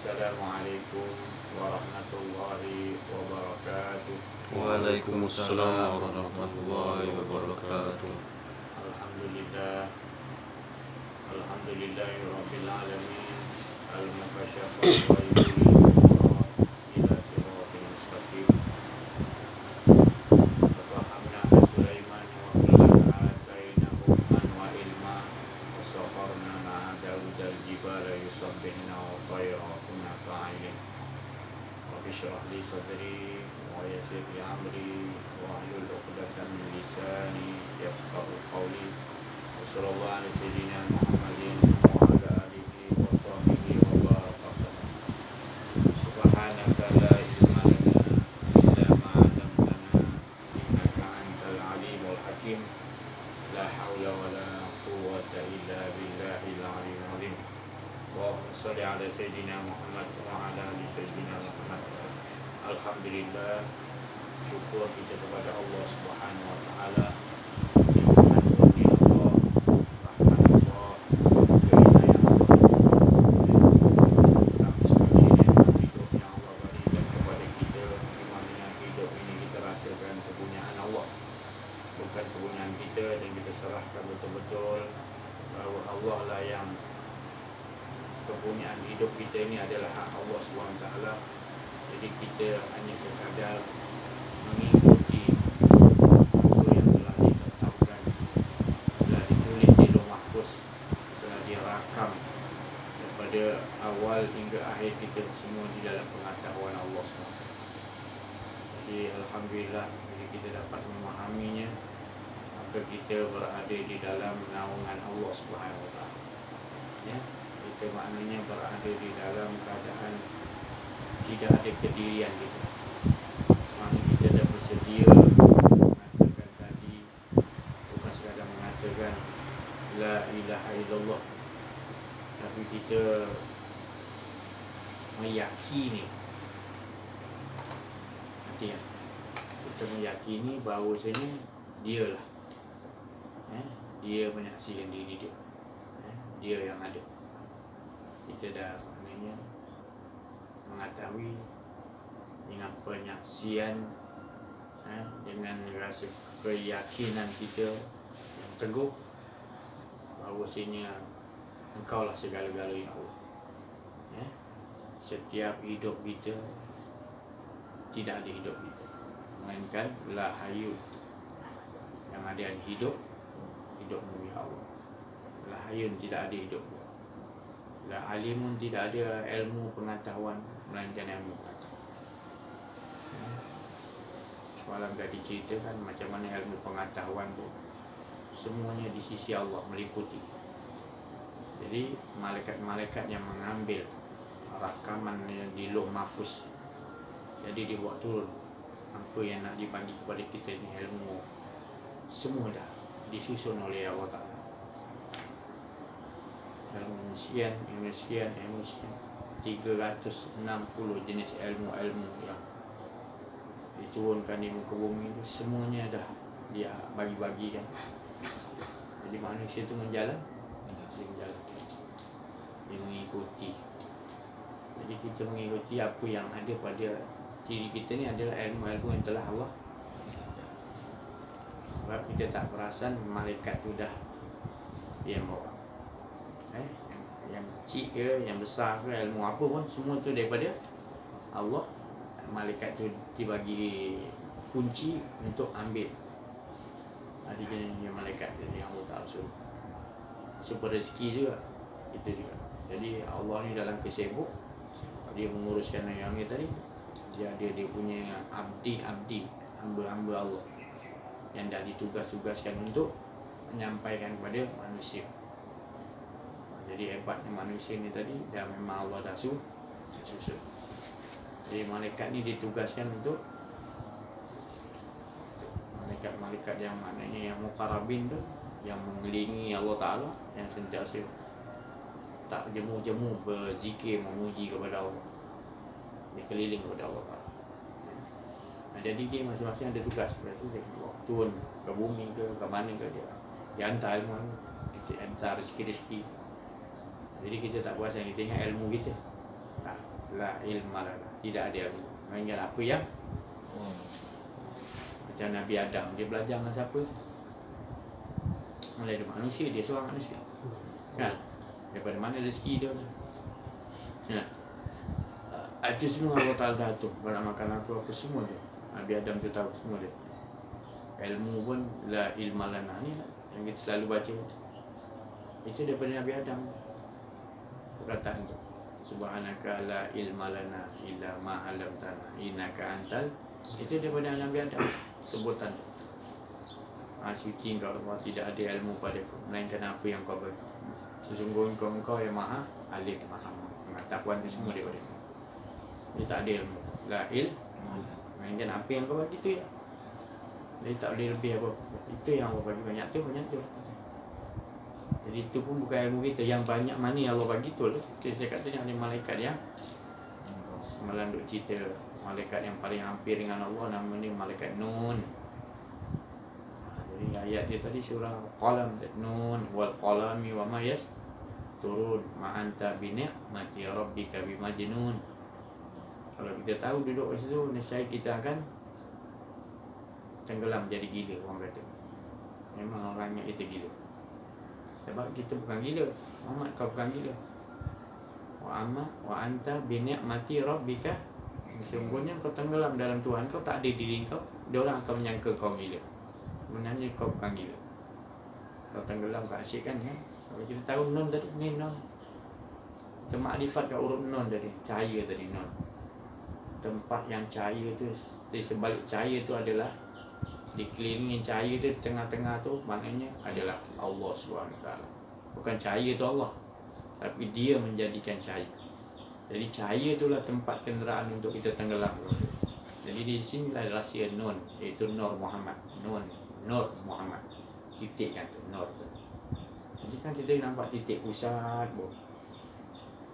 Assalamualaikum warahmatullahi wabarakatuh. Waalaikumsalam warahmatullahi wabarakatuh. Alhamdulillah, alhamdulillahirabbil alamin. Al-mukasyafatu wal yulil ila siratil mustaqim. Fahamna Sulaiman wa kullana atainahu hukman wa ilma wa sakharna ma'a Dawudal jibala yusabbihna wa tayra kunna fa'ilin. Rabbi shrah li sadri wa yassir li amri wa hlul 'uqdatam min lisani yafqahu qawli. Wassallallahu ala sayyidina Muhammadin wa ala alihi wa sahbihi wa baraka sallam. Subhanaka la ilma lana illa ma 'allamtana innaka antal alimul hakim. La haula wa la quwwata illa billahil aliyyil azim. Allahumma shalli ala sayyidina Muhammad wa ala ali sayyidina Muhammad. Alhamdulillah, syukur kita kepada Allah Subhanahu wa taala. Bukan kepunyaan kita, dan kita serahkan betul-betul bahawa Allah lah yang kepunyaan hidup kita ini adalah hak Allah SWT. Jadi kita hanya sekadar mengikuti apa yang telah ditetapkan, telah ditulis di Lauh Mahfuz, telah dirakam daripada awal hingga akhir kita semua di dalam pengetahuan Allah SWT. Jadi Alhamdulillah, bila kita dapat memahaminya, maka kita berada di dalam naungan Allah Subhanahu Wa Taala. Ya, itu maknanya berada di dalam keadaan tidak ada kedirian kita. Maknanya kita dah bersedia mengatakan tadi, bukan sekadar mengatakan La ilaha illallah, tapi kita meyakini. Nanti ya, kita meyakini bahawasanya dialah, dia menyaksikan diri dia, dia yang ada. Kita dah maknanya mengetahui dengan penyaksian, dengan rasa keyakinan kita yang teguh bahawasanya Engkaulah segala-galanya Allah. Setiap hidup kita tidak ada hidup kita, melainkan la hayu, yang ada hidup, hidupmu ya Allah. La hayun, tidak ada hidup. La alimun, tidak ada ilmu pengetahuan, melainkan ilmu pengetahuan. Semalam dah diceritakan macam mana ilmu pengetahuan tu semuanya di sisi Allah meliputi. Jadi malaikat-malaikat yang mengambil rakaman di Lauh Mahfuz, jadi dibuat turun apa yang nak dibagi kepada kita ni, ilmu semua dah disusun oleh Allah Ta'ala. Ilmu sekian, ilmu sekian, ilmu sekian, 360 jenis ilmu-ilmu yang diturunkan di muka bumi itu, semuanya dah dia bagi-bagikan. Jadi manusia itu menjalan, dia mengikuti. Jadi kita mengikuti apa yang ada pada diri kita ni adalah ilmu-ilmu yang telah Allah. Sebab kita tak perasan malaikat tu dah yang bawa, yang kecil ke, yang besar ke, ilmu apa pun semua tu daripada Allah. Malaikat tu dibagi kunci untuk ambil. Ada jenis malaikat yang Allah Ta'ala suruh. Super rezeki juga, itu juga. Jadi Allah ni dalam kesibuk, dia menguruskan yang ni tadi. Dia punya abdi-abdi, hamba-hamba Allah yang dah ditugas-tugaskan untuk menyampaikan kepada manusia. Jadi hebatnya manusia ni tadi, dah memang Allah dah susun. Jadi malaikat ni ditugaskan untuk malaikat-malaikat yang maknanya yang muqarrabin tu, yang mengelilingi Allah Ta'ala, yang sentiasa tak jemu-jemu berzikir memuji kepada Allah, dia keliling kepada Allah Ta'ala. Jadi dia masing-masing ada tugas. Berarti dia turun ke bumi ke mana ke, dia hantar ilmu, kita hantar rezeki-rezeki. Jadi kita tak puas yang kita ingat ilmu kita. la ilma lana. Tidak ada ilmu. Mainkan apa yang macam Nabi Adam, dia belajar dengan siapa? Mulai dari manusia, dia seorang manusia. Kan? Daripada mana rezeki dia? Ya. Itu semua Allah Ta'ala tu. Barang makan apa semua tu. Nabi Adam tu tahu semua dia. Ilmu pun la ilma lana ni yang kita selalu baca. Itu daripada Nabi Adam. Perkataan tu. Subhanaka la ilma lana illa ma 'allamtana innaka antal. Itu daripada Nabi Adam. Sebutan tu. Suci engkau Allah, tidak ada ilmu padaku melainkan apa yang kau bagi. Sesungguhnya engkau yang maha alim, maha mengetahuan semua daripada kau. Dia tak ada ilmu. La melainkan apa yang kau bagi tu ya. Dia tak boleh lebih apa. Itu yang Allah bagi, banyak tu. Jadi itu pun bukan ilmu kita. Yang banyak mana yang Allah bagi tu lah. Saya kata ni ada malaikat yang semalam duk cerita malaikat yang paling hampir dengan Allah, nama ni malaikat Nun. Jadi ayat dia tadi surah Qalam, Nun wal qalami wa ma yasturun ma anta bi ni'mati rabbika bimajnun. Kalau kita tahu duduk di situ, nescaya kita akan tenggelam jadi gila, orang kata. Memang orangnya itu gila. Sebab kita bukan gila. Muhammad, kau bukan gila. Wa anta bi ni'mati rabbika. Sesungguhnya kau tenggelam dalam Tuhan kau, tak ada diri kau. Dia orang akan menyangka kau gila. Sebenarnya kau bukan gila. Kau tenggelam, kau asyik kan? Kalau kita tahu Nun tadi, ni Nun. Kita makrifat kat huruf Nun tadi. Cahaya tadi Nun. Tempat yang cahaya tu, di sebalik cahaya tu adalah, dikelilingi cahaya tu, tengah-tengah tu maknanya adalah Allah SWT. Bukan cahaya tu Allah, tapi dia menjadikan cahaya. Jadi cahaya itulah tempat kenderaan untuk kita tenggelam. Jadi di sinilah rahsia Nun, iaitu Nur Muhammad. Nur Muhammad. Titik kan tu, Nur tu. Jadi kan kita nampak titik pusat pun.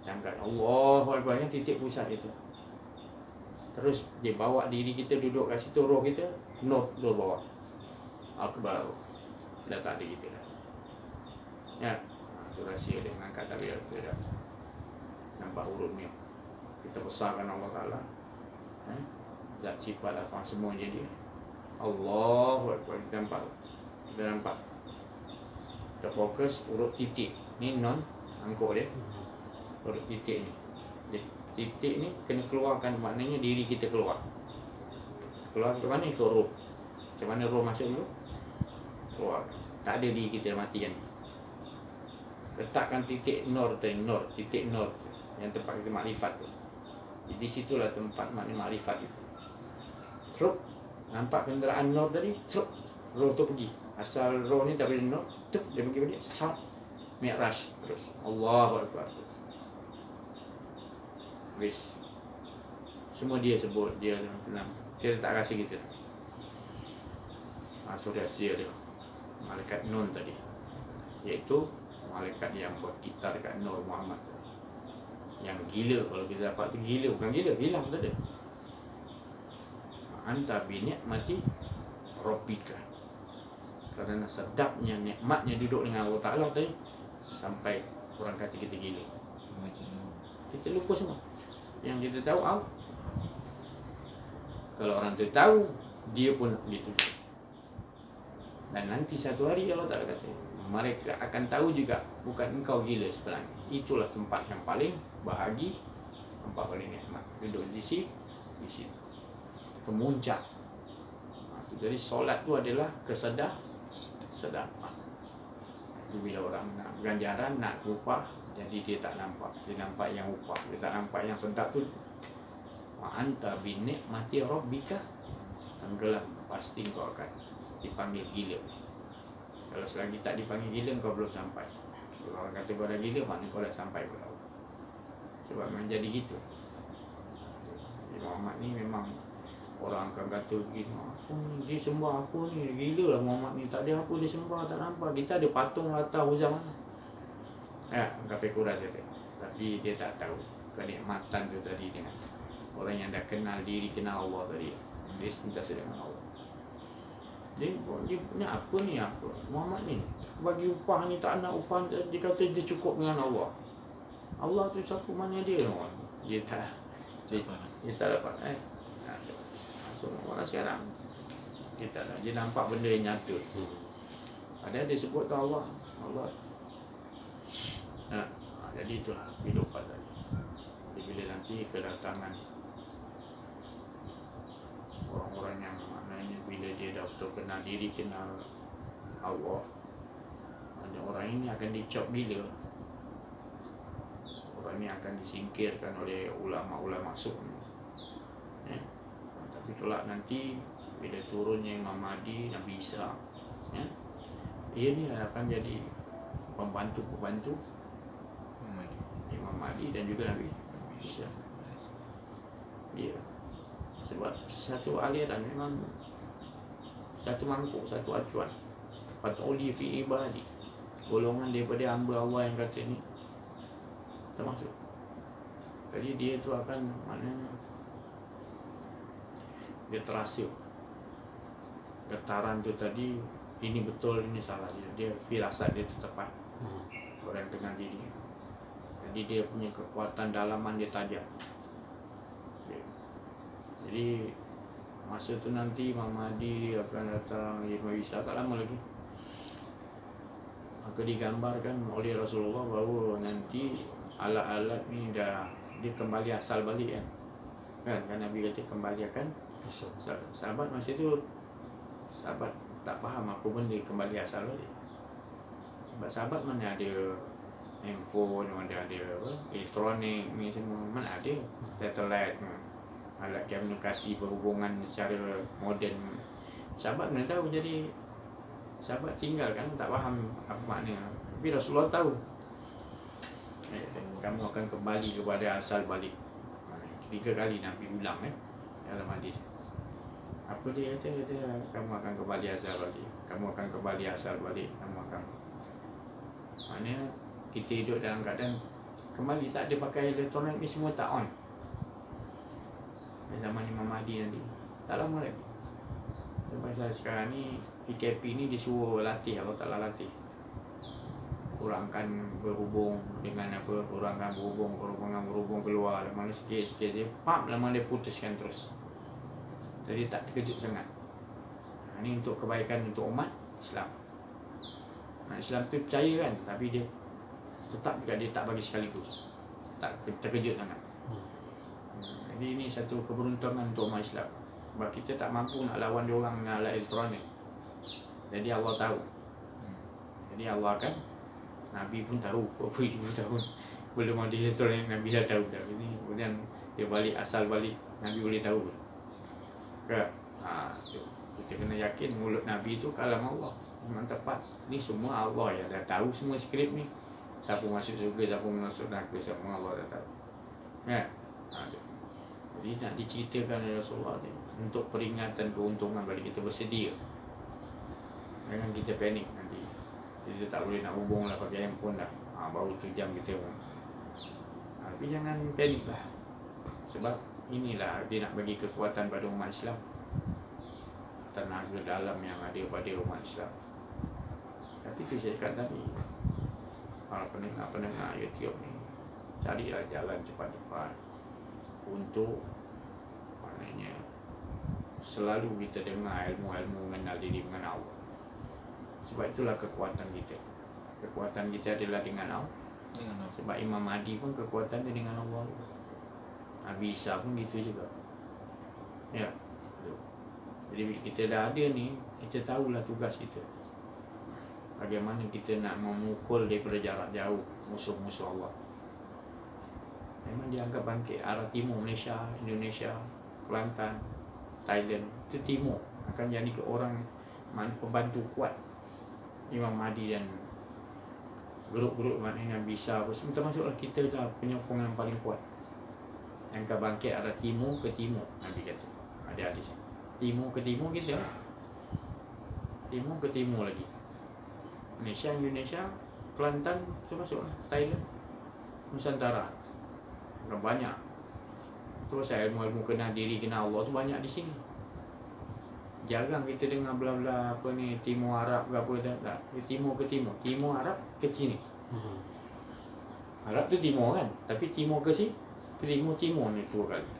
Jangan Allahu Akbar, titik pusat itu. Terus dia bawa diri kita duduk kat situ, roh kita Nur bawa Akbar. Dah tak ada kita dah. Ya, itu rahsia dia mengangkat Nabi Adam. Nampak huruf ni. Kita besarkan Allah Ta'ala. Zat sifat apa semuanya dia. Allahu Akbar. Kita nampak. Kita fokus huruf titik. Ni Nun, angkuk dia. Huruf titik ni. Titik ni kena keluarkan, maknanya diri kita keluar. Keluar ke mana? Ke roh. Macam mana roh masuk dulu? Keluar. Tak ada diri kita mati kan. Letakkan titik Nur tadi, titik Nur yang tempat kita makrifat tu. Jadi situlah tempat makna makrifat itu. Terus nampak kenderaan Nur tadi, terus roh tu pergi. Asal roh ni daripada Nur, tu dia pergi balik sat Mi'raj terus. Allahu Akbar. Wis. Semua dia sebut, dia tenang. Dia tak rasa kita. Itu rahsia dia. Malaikat Nun tadi. Iaitu malaikat yang buat kita dekat Nur Muhammad. Yang gila, kalau kita dapat tu gila, bukan gila, hilang tak ada. Anta bi ni'mati rabbika. Kerana sedapnya nikmatnya duduk dengan Allah Ta'ala tadi, sampai orang kata kita gila. Kita lupa semua. Yang kita tahu, kalau orang tu tahu, dia pun gitu. Dan nanti satu hari Allah Ta'ala kata, mereka akan tahu juga bukan engkau gila sebenarnya. Itulah tempat yang paling bahagi, tempat paling nikmat. Duduk di situ, kemuncak. Jadi solat tu adalah kesedaran. Bila orang nak ganjaran, nak upah, jadi dia tak nampak. Dia nampak yang upah, dia tak nampak yang sedap tu. Wa anta bi ni'mati rabbika, tenggelam, pasti kau akan dipanggil gila. Kalau selagi tak dipanggil gila, kau belum sampai. Kalau orang kata kau dah gila, maknanya kau dah sampai pula. Sebab memang jadi gitu. Muhammad ni memang orang akan kata begini, apa ni, dia sembah apa ni, gila lah Muhammad ni, tak ada apa dia sembah, tak nampak. Kita ada patung Lata Uzza mana. Ya, kata Quraisy kata. Tapi dia tak tahu kenikmatan tu tadi dengan orang yang dah kenal diri, kenal Allah tadi. Dia sentiasa dengan Allah. Dia punya apa ni, apa Muhammad ni bagi upah ni, tak nak upah, dia kata dia cukup dengan Allah. Allah tu siapa, mana dia? Dia tak Dia tak dapat. Semua orang sekarang kita tak, dia nampak benda yang nyata. Padahal dia sebut tu Allah. Jadi itulah kehidupan tadi. Jadi bila nanti kedatangan orang-orang yang maknanya bila dia dah betul kenal diri, kenal Allah, ada orang ini akan dicop gila. Orang ini akan disingkirkan oleh ulama-ulama maksud. Tapi kelak nanti bila turunnya Imam Mahdi, Nabi Isa, dia ni akan jadi pembantu-pembantu Imam Mahdi dan juga Nabi Isa. Dia sebab satu aliran memang satu mangkuk, satu acuan. Fatuli fi ibadi, golongan daripada hamba Allah yang kata ni termasuk. Jadi dia tu akan maknanya dia terasa getaran tu tadi, ini betul, ini salah. Dia firasat dia tu tepat. Orang kenal diri. Jadi dia punya kekuatan dalaman dia tajam. Jadi masa tu nanti Imam Mahdi akan datang, Imam Isa tak lama lagi. Maka digambarkan oleh Rasulullah bahawa nanti alat-alat ni dah dia kembali asal balik kan Nabi kata kembali akan sahabat masa tu sahabat tak faham apa benda kembali asal balik. Sebab sahabat mana ada handphone, mana ada apa, elektronik ni semua, mana ada satelit, alat komunikasi perhubungan secara moden. Sahabat mana tahu. Jadi sahabat tinggal kan, tak faham apa makna. Tapi Rasulullah tahu, kamu akan kembali kepada asal balik. 3 kali Nabi ulang dalam hadis. Apa dia kata? Kamu akan kembali asal balik. Kamu akan kembali asal balik. Kamu akan. Maknanya kita hidup dalam keadaan kembali, tak ada pakai elektronik ni, semua tak on. Zaman Imam Mahdi nanti tak lama lagi. Pasal sekarang ni PKP ni disuruh latih, Allah Ta'ala latih. Kurangkan berhubung dengan apa, kurangkan berhubung keluar. Lama sikit-sikit dia lama dia putuskan terus. Jadi tak terkejut sangat. Ini untuk kebaikan untuk umat Islam. Islam tu percaya kan, tapi dia tetap juga dia tak bagi sekaligus. Tak terkejut sangat. Jadi ini satu keberuntungan untuk umat Islam. Sebab kita tak mampu nak lawan dia orang dengan alat elektronik. Jadi Allah tahu. Jadi Allah akan, Nabi pun tahu, berapa ribu tahun belum ada elektronik, Nabi dah tahu dah. Ini kemudian dia balik, asal balik, Nabi boleh tahu. Kita kena yakin mulut Nabi itu kalam Allah, memang tepat. Ni semua Allah yang dah tahu semua skrip ni. Siapa masuk surga, siapa masuk neraka, semua Allah dah tahu. Jadi nak diceritakan oleh Rasulullah ni untuk peringatan keuntungan bagi kita bersedia. Jangan kita panik nanti. Kita tak boleh nak hubung lah pakai handphone dah. Baru tu jam kita pun. Tapi jangan panik lah. Sebab inilah dia nak bagi kekuatan pada umat Islam. Tenaga dalam yang ada pada umat Islam. Tapi tu saya cakap tadi, para pendengar YouTube ni, carilah jalan cepat-cepat untuk maknanya selalu kita dengar ilmu-ilmu mengenal diri, mengenal Allah. Sebab itulah kekuatan kita. Kekuatan kita adalah dengan Allah. Sebab Imam Mahdi pun kekuatan dia dengan Allah. Nabi Isa pun gitu juga. Ya. Jadi bila kita dah ada ni, kita tahulah tugas kita. Bagaimana kita nak memukul daripada jarak jauh musuh-musuh Allah. Memang dianggap bangkit arah timur, Malaysia, Indonesia, Kelantan, Thailand, itu timur akan jadi ke orang pembantu kuat Imam Mahdi dan grup-grup maknanya bisa apa semua, termasuklah kita dah penyokong yang paling kuat. Yang akan bangkit arah timur ke timur, Nabi kata. Ada hadis. Timur ke timur kita. Timur ke timur lagi. Malaysia, Indonesia, Kelantan termasuklah, Thailand, Nusantara. Banyak. Tu pasal ilmu-ilmu kenal diri, kenal Allah tu banyak di sini. Jarang kita dengar bla-bla apa ni Timur Arab ke apa tak. Timur ke timur. Timur Arab ke sini. Arab tu timur kan, tapi timur ke sini Timur ni 2 kali.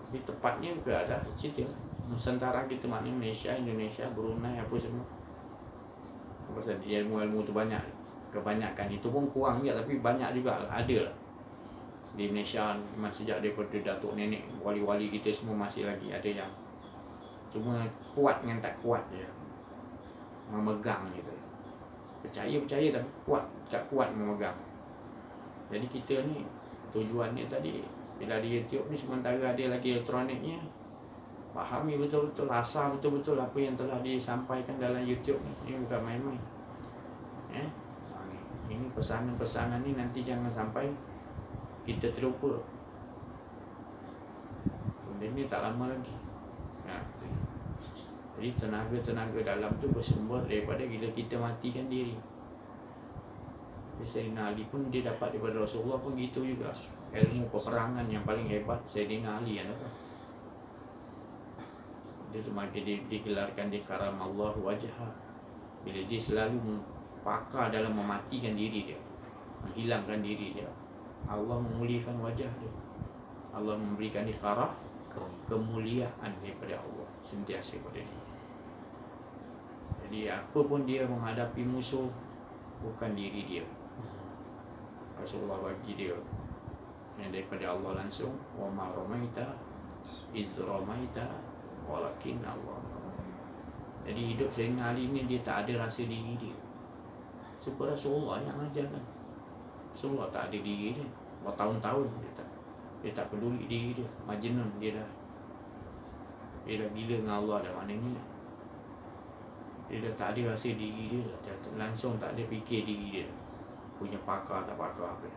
Tapi tepatnya ke ada situ Nusantara kita, maknanya Malaysia, Indonesia, Brunei apa semua. Pasal dia ilmu tu banyak, kebanyakan itu pun kurang je, tapi banyak juga ada lah. Di Malaysia masih sejak daripada datuk nenek wali-wali kita semua masih lagi ada yang cuma kuat dengan tak kuat je memegang gitu. Percaya tapi kuat tak kuat memegang. Jadi kita ni tujuannya tadi bila di YouTube ni sementara ada lagi elektroniknya, fahami betul-betul, rasa betul-betul apa yang telah disampaikan dalam YouTube ni. Ini bukan main-main. Ini pesanan-pesanan ni nanti jangan sampai kita terlupa. Benda ni tak lama lagi. Jadi tenaga-tenaga dalam tu bersumber daripada bila kita matikan diri. Sayyidina Ali pun dia dapat daripada Rasulullah pun gitu juga. Ilmu peperangan yang paling hebat Sayyidina Ali yang dapat. Dia semakin digelarkan di karamallahu wajha. Bila dia selalu pakar dalam mematikan diri dia, menghilangkan diri dia, Allah memuliakan wajah dia. Allah memberikan dia kemuliaan daripada Allah sentiasa pada dia. Jadi apa pun dia menghadapi musuh, bukan diri dia. Rasulullah bagi dia yang daripada Allah langsung, wa ma ramaita iz ramaita walakin Allah. Jadi hidup Sayyidina Ali ni dia tak ada rasa diri dia. Sebab Rasulullah yang ajarkan. Rasulullah tak ada diri dia. Bertahun-tahun dia tak peduli diri dia. Majnun dia dah gila dengan Allah dah, maknanya dia dah tak ada rasa diri dia dah. Dia langsung tak ada fikir diri dia punya pakar tak pakar apa.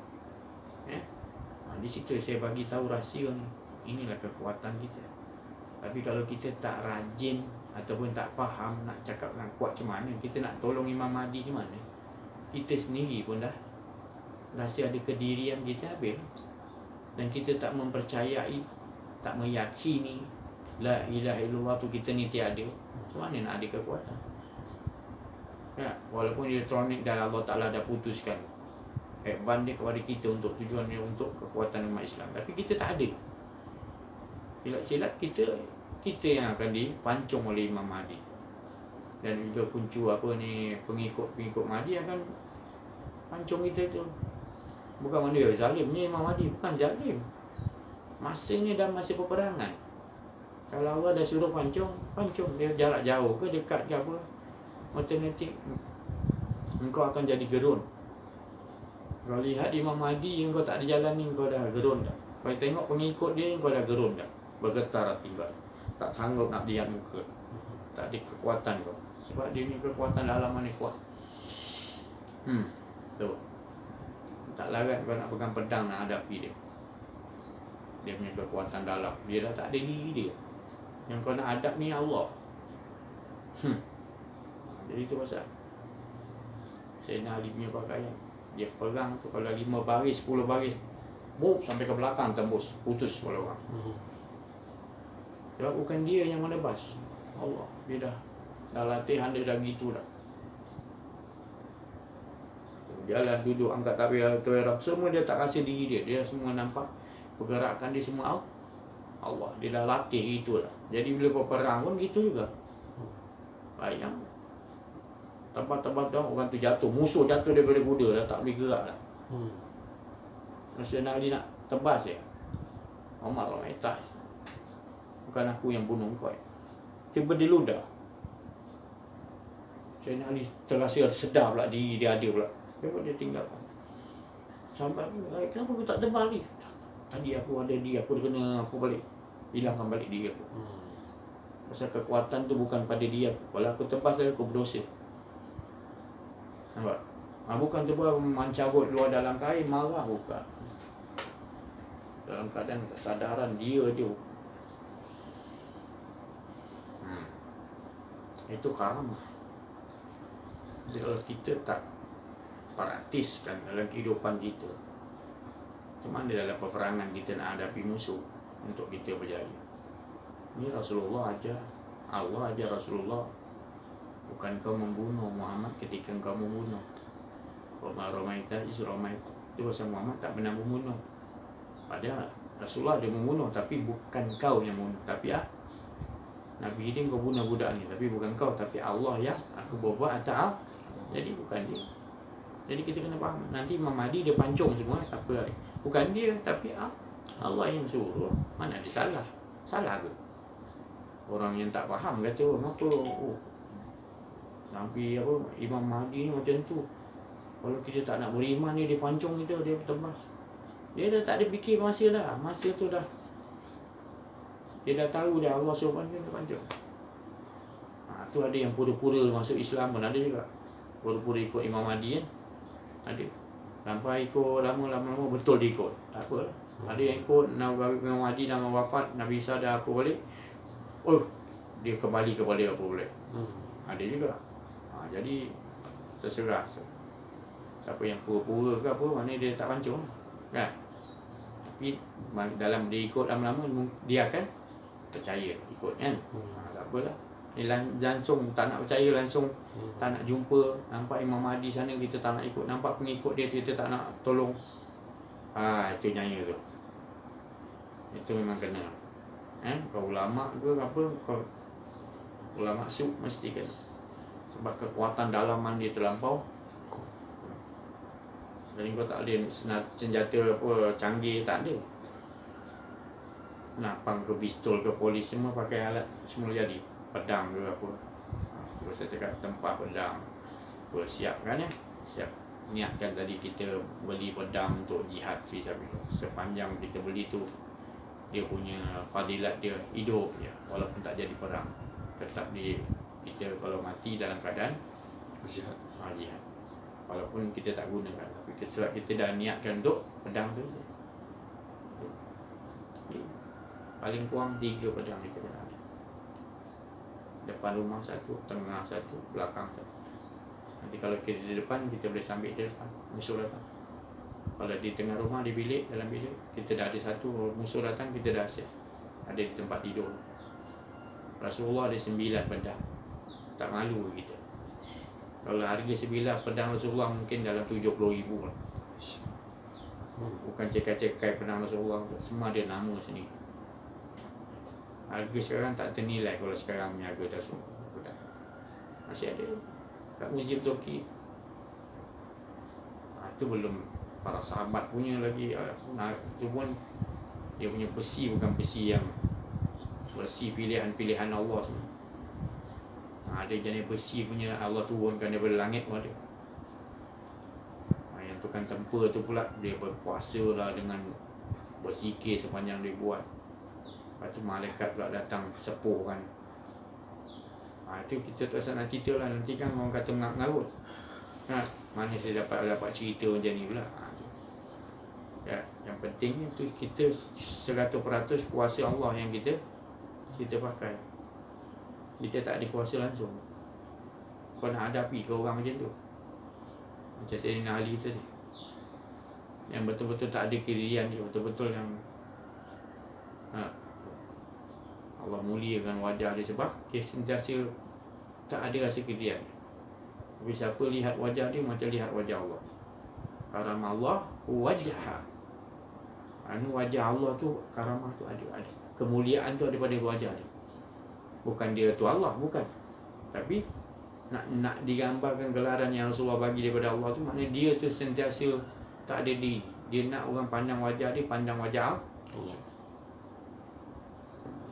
Di situ saya bagi tahu rahsia ni. Inilah kekuatan kita. Tapi kalau kita tak rajin ataupun tak faham nak cakap dengan kuat macam mana, kita nak tolong Imam Mahdi macam mana, kita sendiri pun dah rasa ada kedirian kita habis. Dan kita tak mempercayai, tak meyakini la ilaha illallah tu kita ni tiada, macam mana nak ada kekuatan? Walaupun elektronik dan Allah Ta'ala dah putuskan advan dia kepada kita untuk tujuan dia untuk kekuatan umat Islam, tapi kita tak ada. Silat kita yang akan dipancung oleh Imam Mahdi. Dan juga kuncu pengikut Mahdi akan pancung kita tu. Bukan mana zalimnya Imam Mahdi, bukan zalim. Masanya dah masa peperangan. Kalau Allah dah suruh pancung dia jarak jauh ke dekat ke apa, matematik engkau akan jadi gerun. Kau lihat Imam Mahdi yang kau tak ada jalan ni, kau dah gerun dah. Kau tengok pengikut dia, kau dah gerun dah. Bergetar hati kau. Tak sanggup nak lihat muka. Tak ada kekuatan kau. Sebab dia ni kekuatan dalaman ni kuat. Tu. Tak larat kau nak pegang pedang nak hadapi dia. Dia punya kekuatan dalam. Dia dah tak ada diri dia. Yang kau nak hadap ni Allah. Jadi tu pasal Sayyidina Ali punya pakaian. Dia perang tu kalau 5 baris, 10 baris, move sampai ke belakang tembus, putus kepala orang. Sebab bukan dia yang menebas, Allah. Dia dah latihan dia dah gitu dah. Jalan, duduk, angkat tabir, tuerap, semua dia tak rasa diri dia. Dia semua nampak pergerakan dia semua Allah. Dia dah latih gitu dah. Jadi bila berperang pun gitu juga. Bayang tempat-tempat dah orang tu jatuh, musuh jatuh daripada kuda dah tak boleh gerak dah. Nasional Ali nak tebas ya. Omar Al-Maitas, bukan aku yang bunuh kau. Tiba dia ludah. Nasional Ali terasa sedar pula diri dia ada pula. Dia tinggalkan. Sampai kenapa aku tak tebal ni? Tadi aku ada dia, aku kena aku balik. Hilangkan balik dia aku. Pasal kekuatan tu bukan pada dia. Kalau aku tebas aku berdosa. Nampak? Bukan tu pun mencabut luar dalam kain, marah bukan. Dalam keadaan kesadaran dia je. Itu karamah. Jadi kalau kita tak praktiskan dalam kehidupan kita, macam mana dalam peperangan kita nak hadapi musuh untuk kita berjaya? Ini Rasulullah ajar, Allah ajar Rasulullah. Bukan kau membunuh Muhammad ketika kau membunuh. Ramaita is Ramaita Itu pasal Muhammad tak pernah membunuh. Padahal Rasulullah dia membunuh, tapi bukan kau yang membunuh, tapi Nabi ini kau bunuh budak ni, tapi bukan kau, tapi Allah yang aku berbuat atas. Jadi bukan dia. Jadi kita kena faham. Nanti Imam Mahdi dia pancung semua, siapa lagi? Bukan dia, tapi Allah yang suruh. Mana dia salah? Salah ke? Orang yang tak faham kata, kenapa Nabi Imam Mahdi ni macam tu. Kalau kita tak nak beriman ni, dia pancung kita, dia tebas. Dia dah tak ada fikir masa dah. Masa tu dah, dia dah tahu dah Allah suruh pancung, dia pancung. Tu ada yang pura-pura masuk Islam pun ada juga. Pura-pura ikut Imam Mahdi kan. Ada. Sampai ikut lama-lama betul dia ikut. Tak apa. Ada yang ikut Imam Mahdi nama wafat, Nabi Isa dah apa balik. Dia kembali kepada apa balik. Ada juga. Jadi terserah. Siapa yang pura-pura ke apa, mana dia tak pancung kan. Tapi dalam dia ikut lama-lama, dia akan percaya ikut kan. Tak apalah. Langsung tak nak percaya, langsung tak nak jumpa, nampak Imam Mahdi sana kita tak nak ikut, nampak pengikut dia kita tak nak tolong. Itu nyaya tu. Itu memang kena. Kau ulama ke apa, kau ulama syuk mesti kena. Sebab kekuatan dalaman dia terlampau. Jadi kau tak ada senjata apa canggih, tak ada. Napang ke pistol ke polis semua pakai alat semula jadi. Pedang ke apa. Terus saya cakap tempat pedang, siapkan ya. Siap. Niatkan tadi kita beli pedang untuk jihad fisabilillah. Sepanjang kita beli tu, dia punya fadilat dia hidup je, walaupun tak jadi perang. Tetap kita kalau mati dalam keadaan jihad. Jihad. Walaupun kita tak gunakan, tapi sebab kita dah niatkan untuk pedang tu. Paling kurang 3 pedang kita kena ada. Depan rumah satu, tengah satu, belakang satu. Nanti kalau kita di depan, kita boleh sambil di depan, musuh datang. Kalau di tengah rumah, di bilik, dalam bilik, kita dah ada satu, musuh datang, kita dah siap. Ada di tempat tidur. Rasulullah ada 9 pedang. Tak malu kita. Kalau harga 9 pedang Rasulullah mungkin dalam 70,000 lah. Bukan cekai-cekai pedang Rasulullah, semua ada nama sendiri. Harga sekarang tak ternilai kalau sekarang punya harga dah semua. Masih ada kat Museum Turki. Itu belum para sahabat punya lagi. Itu pun dia punya besi bukan besi yang besi pilihan-pilihan Allah semua. Ada jenis besi punya Allah turunkan daripada langit pun ada. Yang tukang tempur tu pula dia berpuasa lah dengan berzikir sepanjang dia buat. Lepas tu malaikat pula datang sepuh kan. Itu kita tak usah nak cerita lah. Nanti kan orang kata ngarut. Mana saya dapat cerita macam ni pula. Yang penting tu kita 100% kuasa Allah yang kita pakai. Kita tak ada kuasa langsung. Kau nak hadapi ke orang macam tu, macam Sayyidina Ali tadi, yang betul-betul tak ada kedirian dia, betul-betul yang Allah muliakan wajah dia sebab dia sentiasa tak ada rasa kedirian. Tapi siapa lihat wajah dia macam lihat wajah Allah. Karamah Allah wajah. Wajah Allah tu, karamah tu ada. Kemuliaan tu ada pada wajah dia. Bukan dia tu Allah, bukan. Tapi nak digambarkan gelaran yang Rasulullah bagi daripada Allah tu, maknanya dia tu sentiasa tak ada diri. Dia nak orang pandang wajah dia, pandang wajah Allah.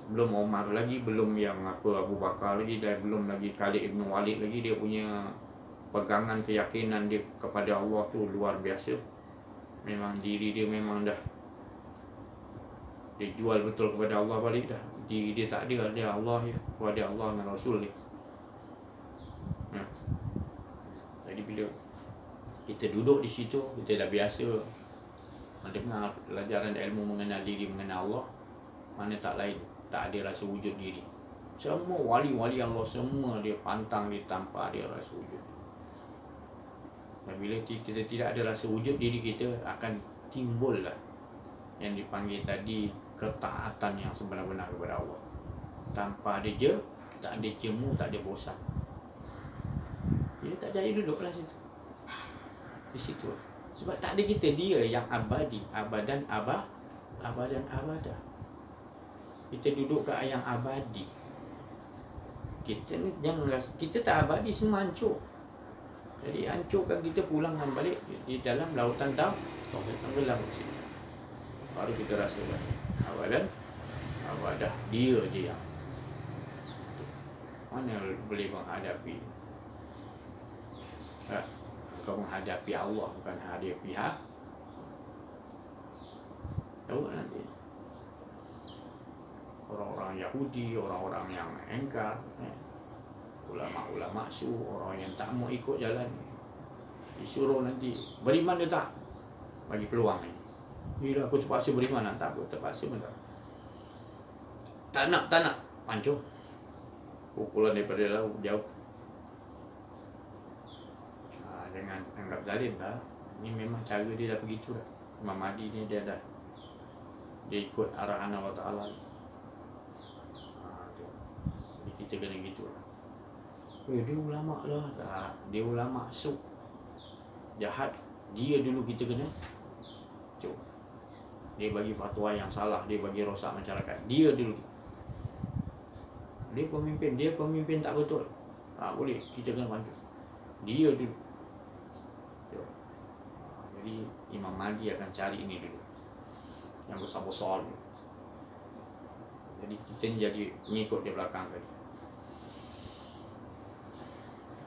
Belum Omar lagi, belum yang Abu Bakar lagi, dan belum lagi Khalid Ibn Walid lagi. Dia punya pegangan keyakinan dia kepada Allah tu luar biasa. Memang diri dia memang dah dia jual betul kepada Allah balik dah. Diri dia tak ada, dia Allah je. Kepada Allah dan Rasul dia. Jadi bila kita duduk di situ, kita dah biasa mendengar pelajaran ilmu mengenal diri, mengenal Allah, mana tak lain, tak ada rasa wujud diri. Semua wali-wali Allah, semua dia pantang, dia tanpa ada rasa wujud. Dan bila kita tidak ada rasa wujud diri kita, akan timbul lah yang dipanggil tadi ketaatan yang sebenar-benar kepada Allah. Tanpa ada tak ada jemu, tak ada bosan. Dia tak jadi duduklah situ. Di situ. Sebab tak ada kita, dia yang abadi, abadan abadah. Kita duduk kat yang abadi. Kita ni jangan, kita tak abadi, semua hancur. Jadi hancurkan kita, pulangkan balik di dalam lautan tenggelam sini. Baru kita rasakan abadan abadah, dia je yang mana boleh menghadapi. Kau menghadapi Allah, bukan hadapi tahu nanti orang-orang Yahudi, orang-orang yang engkar, ulama-ulama su, orang yang tak mau ikut jalan, disuruh nanti beriman dia tak bagi peluang ni. Bila aku terpaksa beriman, tak aku terpaksa pun tak nak hancur. Pukulan daripada jauh. Jangan anggap zalim tak. Ini memang cara dia dah begitu dah. Imam Mahdi ni dia ikut arahan Allah Ta'ala. Jadi kita kena gitu lah. Dia ulama lah. Tak. Dia ulama su jahat. Dia dulu kita kena cuk. Dia bagi fatwa yang salah, dia bagi rosak masyarakat. Dia dulu. Dia pemimpin tak betul. Tak boleh, kita kena bantu. Dia dulu. Jadi Imam Mahdi akan cari ini dulu, yang besar-besar dulu. Jadi kita jadi mengikut dia belakang tadi.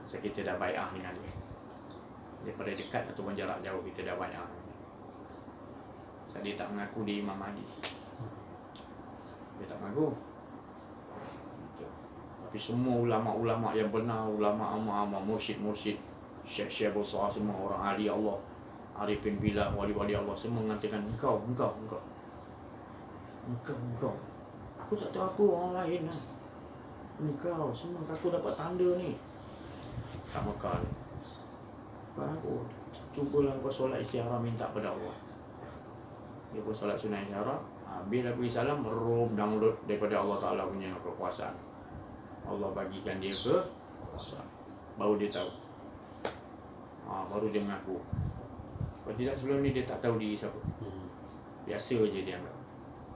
So kita dah bai'ah dengan dia. Daripada dekat ataupun jarak jauh kita dah bai'ah. So dia tak mengaku dia Imam Mahdi. Dia tak mengaku. Tapi semua ulama-ulama yang benar, ulama-ulama, mursyid-mursyid, syekh-syekh besar, semua orang ahli Allah, arifin billah, wali-wali Allah, semua mengatakan engkau. Aku tak tahu apa orang lain lah. Engkau semua aku dapat tanda ni. Tak Mekah ni. Bukan aku. Cubalah kau solat istikharah, minta pada Allah. Dia pun solat sunnah istikharah. Bila pergi salam, download daripada Allah Ta'ala punya kekuasaan. Allah bagikan dia kekuasaan. Baru dia tahu. Baru dia mengaku. Kalau tidak sebelum ni dia tak tahu diri siapa. Biasa je dia anggap.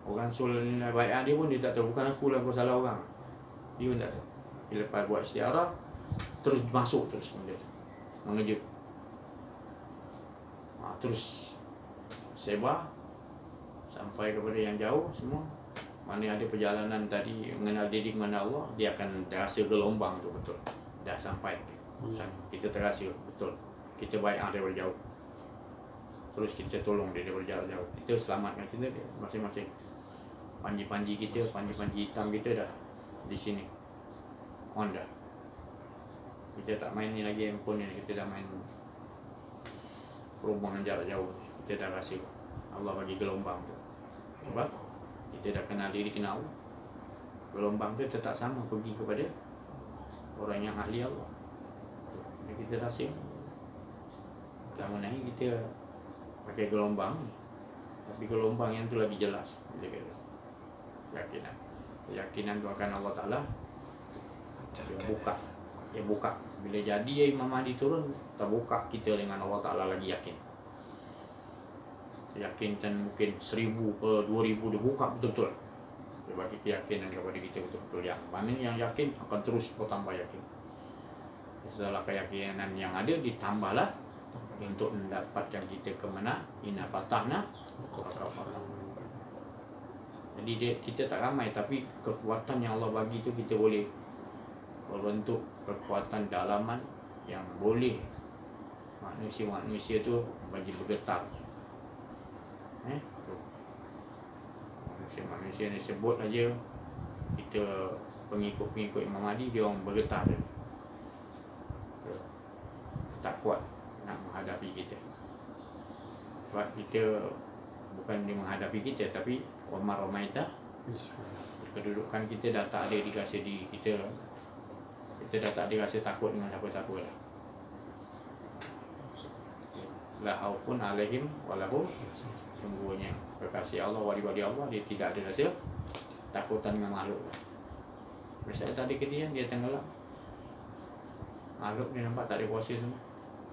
Orang suruh bai'ah dia pun dia tak tahu. Bukan aku lah kau salah orang. Dia pun tak tahu. Dia lepas buat istikharah, terus masuk terus benda. Mengejut. Terus sebar sampai kepada yang jauh semua. Mana ada perjalanan tadi mengenal diri, mengenal Allah, dia akan rasa gelombang tu betul. Dah sampai. Kita terasa betul. Kita bai'ah daripada jauh. Terus kita tolong dia daripada jauh-jauh. Kita selamatkan kita masing-masing. Panji-panji kita, panji-panji hitam kita dah di sini. On dah. Kita tak main ni lagi handphone ni, kita dah main perhubungan jarak jauh. Kita dah rasa Allah bagi gelombang tu. Sebab kita dah kenal diri, kenal Allah. Gelombang tu tetap sama pergi kepada orang yang ahli Allah. Kita rasa lama naik kita pakai gelombang, tapi gelombang yang tu lagi jelas. Keyakinan tu akan Allah Ta'ala dia buka. Bila jadi Imam Mahdi turun, terbuka kita dengan Allah Ta'ala lagi yakin dan mungkin 1,000 ke 2,000 dia buka betul-betul. Dia bagi keyakinan kepada kita betul-betul. Yang mana yang yakin akan terus bertambah yakin. Setelah keyakinan yang ada ditambahlah untuk mendapatkan kita ke mana? Inna fatahna. Jadi kita tak ramai, tapi kekuatan yang Allah bagi tu kita boleh berbentuk kekuatan dalaman yang boleh manusia tu bagi bergetar. Manusia ni sebut aja kita pengikut Imam Mahdi, dia orang bergetar. Tak kuat nak menghadapi kita. Sebab kita bukan dia menghadapi kita, tapi Umar Romaita, kedudukan kita dah tak ada di rasa diri kita. Kita dah tak ada rasa takut dengan siapa-siapa dah. La haufun alaihim walahum. Sungguhnya kekasih Allah, wali-wali Allah, dia tidak ada rasa takutan dengan makhluk. Misalnya tadi kejadian dia tenggelam, makhluk dia nampak tak ada kuasa semua,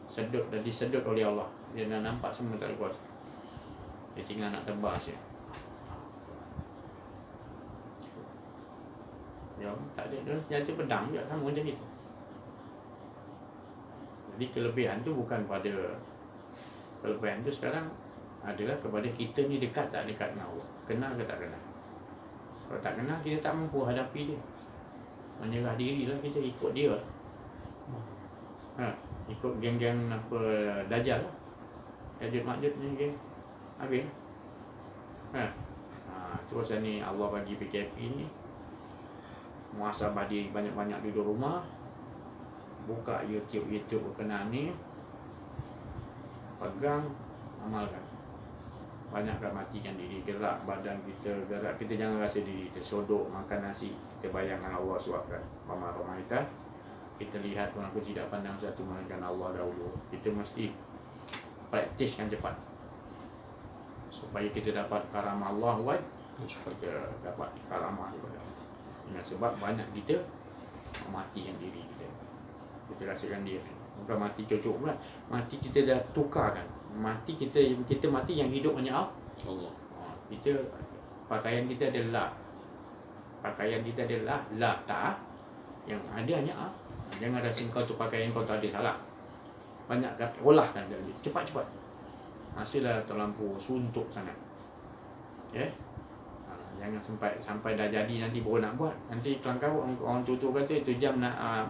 sedut dan disedut oleh Allah. Dia dah nampak semua tak ada kuasa. Dia tinggal nak tebas je. Ya, tak ada. Dia senjata pedang juga sama macam itu. Jadi kelebihan tu bukan pada, kelebihan tu sekarang adalah kepada kita ni dekat tak dekat dengan Allah, kenal ke tak kenal. Kalau tak kenal, kita tak mampu hadapi dia. Menyerah diri lah kita, ikut dia. Ikut geng-geng apa Dajjal lah, Yajud Majud ni geng, habis lah. Terus ni Allah bagi PKP ni, muhasabah diri, banyak-banyak duduk rumah, buka YouTube berkenaan ni, pegang, amalkan. Banyakkan matikan diri, gerak badan kita, gerak kita, jangan rasa diri kita sodok makan nasi, kita bayangkan Allah suapkan. Mama Romaita, kita lihat pun aku tidak pandang satu melainkan Allah dahulu. Kita mesti praktiskan cepat supaya kita dapat karamah Allah, supaya dapat karamah daripada Allah. Dengan sebab banyak kita matikan diri kita. Kita rasakan dia bukan mati cocok pula, mati kita dah tukarkan. Mati kita mati, yang hidup hanya Allah. Kita pakaian kita adalah pakaian kita adalah la ta, yang ada hanya Allah. Jangan rasa kau tu pakaian kau tak ada, salah. Banyak kan, olahkan dia cepat-cepat. Hasillah terlampau suntuk sangat. Ya. Jangan sampai dah jadi nanti baru nak buat. Nanti kelangkau orang tua kata itu jam nak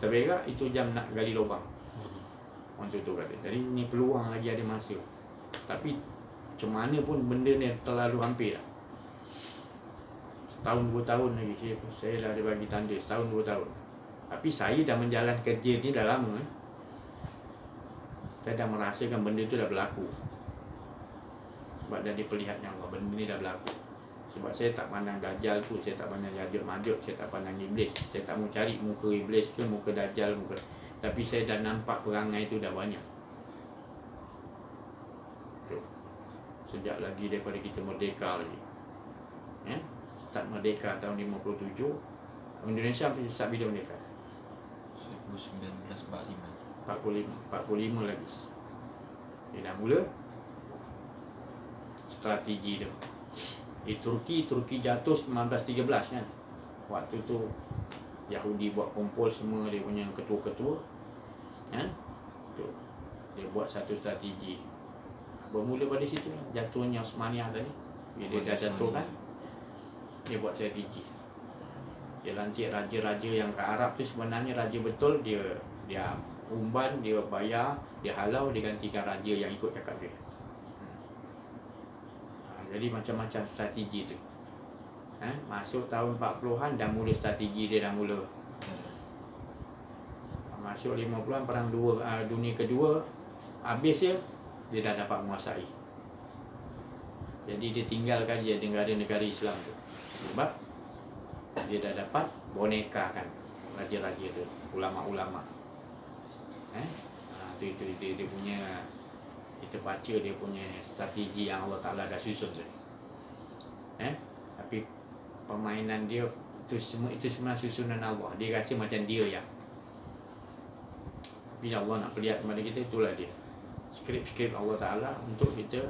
terberak, itu jam nak gali lubang. Orang tua kata. Jadi ni peluang lagi, ada masa. Tapi macam mana pun benda ni terlalu hampir dah. Setahun 2 tahun lagi saya dah ada bagi tanda, setahun 2 tahun. Tapi saya dah menjalan kerja ni dah lama. Saya dah merasakan benda tu dah berlaku. Sebab dah diperlihatkan Allah, benda ni dah berlaku. Sebab saya tak pandang Dajjal tu, saya tak pandang Yajud Majud, saya tak pandang Iblis. Saya tak mau cari muka Iblis ke muka Dajjal, tapi saya dah nampak perangai tu dah banyak. Tuh. Sejak lagi daripada kita merdeka lagi. Ya? Start merdeka tahun 57. Indonesia sampai start bila merdeka? 1945. 45 lagi. Dia dah mula strategi dia. Di Turki jatuh 1913 kan. Waktu tu Yahudi buat kumpul semua dia punya ketua-ketua, kan? Tu. Dia buat satu strategi. Bermula pada situ jatuhnya Osmaniyah tadi. Bila dia dah jatuh kan, dia buat strategi. Dia lantik raja-raja yang ke Arab tu sebenarnya raja betul, dia umban, dia bayar, dia halau, dia gantikan raja yang ikut cakap dia. Jadi macam-macam strategi tu. Masuk tahun 40-an dah mula strategi dia dah mula. Masuk 50-an perang dunia kedua habis dia dah dapat menguasai. Jadi dia tinggalkan dia negara-negara Islam tu. Sebab dia dah dapat bonekakan raja-raja tu, ulama-ulama. Itu dia punya, kita baca dia punya strategi yang Allah Ta'ala dah susun tu. Tapi permainan dia itu sebenarnya susunan Allah. Dia rasa macam dia yang, bila Allah nak perlihat kepada kita, itulah dia skrip-skrip Allah Ta'ala untuk kita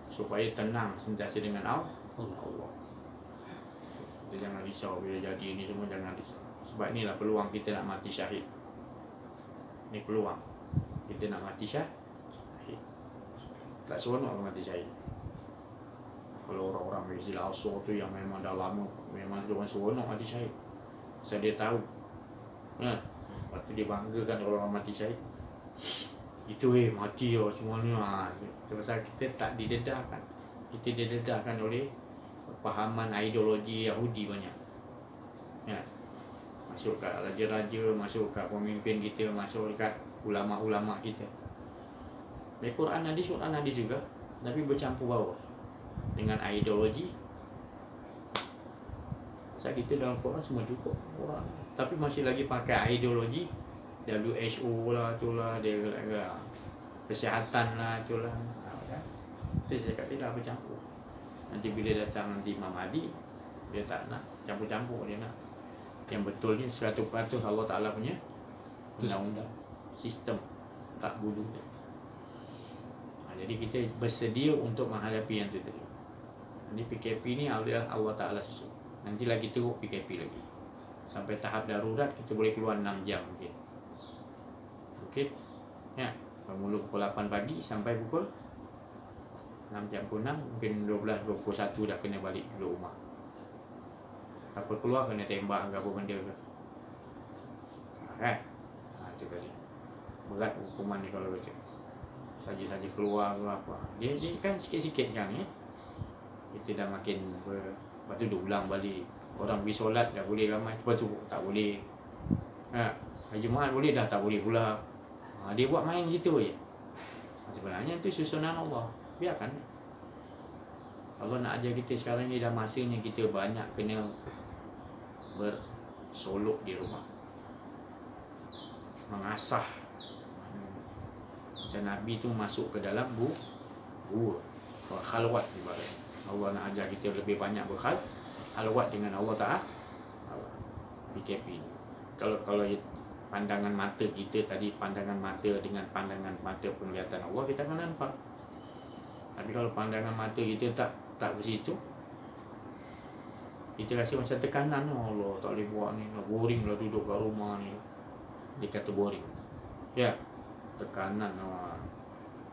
supaya tenang sentiasa dengan Allah. Kita jangan risau bila jadi ini semua, jangan risau. Sebab inilah peluang kita nak mati syahid. Ini peluang kita nak mati syahid. Tak seronok mati syahid. Kalau orang-orang istilah asur tu yang memang dah lama, memang dia orang seronok mati syahid. Sebab dia tahu. Lepas tu dia banggakan orang mati syahid. Itu mati semuanya. Sebab kita tak didedahkan. Kita didedahkan oleh pahaman ideologi Yahudi banyak. Masuk kat raja-raja, masuk kat pemimpin kita, masuk kat ulama-ulama kita. Di Quran hadis juga, tapi bercampur baur dengan ideologi. Sebab kita dalam Quran semua cukup orang, tapi masih lagi pakai ideologi WHO lah, itulah dia kesihatan lah, itulah. Itu saya kata dah bercampur. Nanti bila datang Imam Mahdi, dia tak nak campur-campur, dia nak yang betulnya 100% Allah Ta'ala punya undang-undang, sistem, tak bunuh dia. Jadi kita bersedia untuk menghadapi yang itu tadi. Jadi PKP ni adalah Allah Ta'ala susun. Nanti lagi teruk PKP lagi. Sampai tahap darurat kita boleh keluar 6 jam mungkin. Okey. Ya, bermula pukul 8 pagi sampai pukul 6 jam pukul 6, mungkin 12, 21 dah kena balik duduk rumah. Apa keluar kena tembak ke apa benda ke. Kan? Itu tadi. Berat hukuman ni kalau kata. Saja-saja keluar ke apa. Dia kan sikit-sikit sekarang ya. Kita dah makin lepas tu dia ulang balik. Orang pergi solat dah boleh ramai, lepas tu tak boleh. Hari Jumaat boleh dah tak boleh pula. Dia buat main gitu je. Sebenarnya itu susunan Allah. Biarkan. Allah nak ajar kita sekarang ni dah masanya kita banyak kena bersolok di rumah. Mengasah. Macam Nabi tu masuk ke dalam gua. Khalwat ibaratnya. Allah nak ajar kita lebih banyak berkhalwat dengan Allah Ta'ala. PKP. Kalau pandangan mata kita tadi, pandangan mata dengan pandangan mata penglihatan Allah, kita akan nampak. Tapi kalau pandangan mata kita tak ke situ, kita rasa macam tekanan. Allah tak boleh buat ni, boring lah duduk kat rumah ni. Dia kata boring. Ya, tekanan.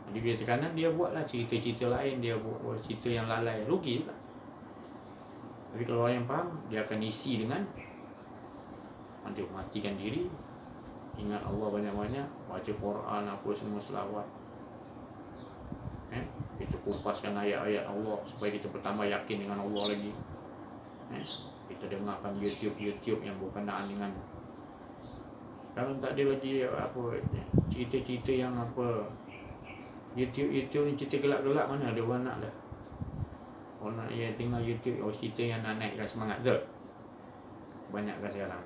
Jadi bila tekanan, dia buatlah cerita-cerita lain, dia buat cerita yang lalai, rugi tak? Tapi kalau orang yang faham, dia akan isi dengan nanti matikan diri, ingat Allah banyak-banyak, baca Quran apa semua, selawat. Kita kupaskan ayat-ayat Allah supaya kita pertama yakin dengan Allah lagi. Kita dengarkan YouTube yang berkenaan dengan, kalau tak ada lagi apa cerita-cerita yang apa, YouTube ni cerita gelap-gelap, mana ada orang nak dah. Orang nak yang tengok YouTube, cerita yang nak naikkan semangat tu. Banyak kan sekarang.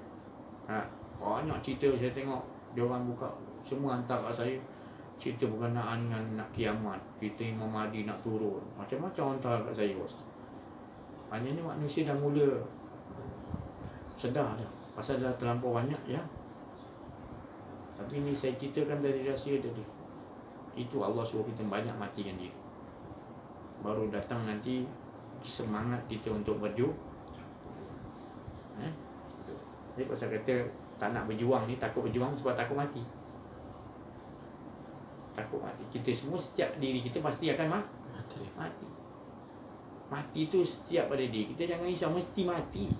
Banyak cerita saya tengok, dia orang buka semua hantar kat saya, cerita berkenaan dengan nak kiamat, cerita Imam Mahdi nak turun, macam-macam hantar kat saya, bos. Hanya ni manusia dah mula sedar dah, pasal dah terlampau banyak ya. Tapi ni saya ceritakan dari rahsia tadi. Itu Allah suruh kita banyak matikan diri. Baru datang nanti semangat kita untuk berjuang. Jadi pasal kata tak nak berjuang ni, takut berjuang sebab takut mati. Takut mati. Kita semua, setiap diri kita pasti akan mati. Mati tu setiap pada diri kita, jangan risau mesti mati.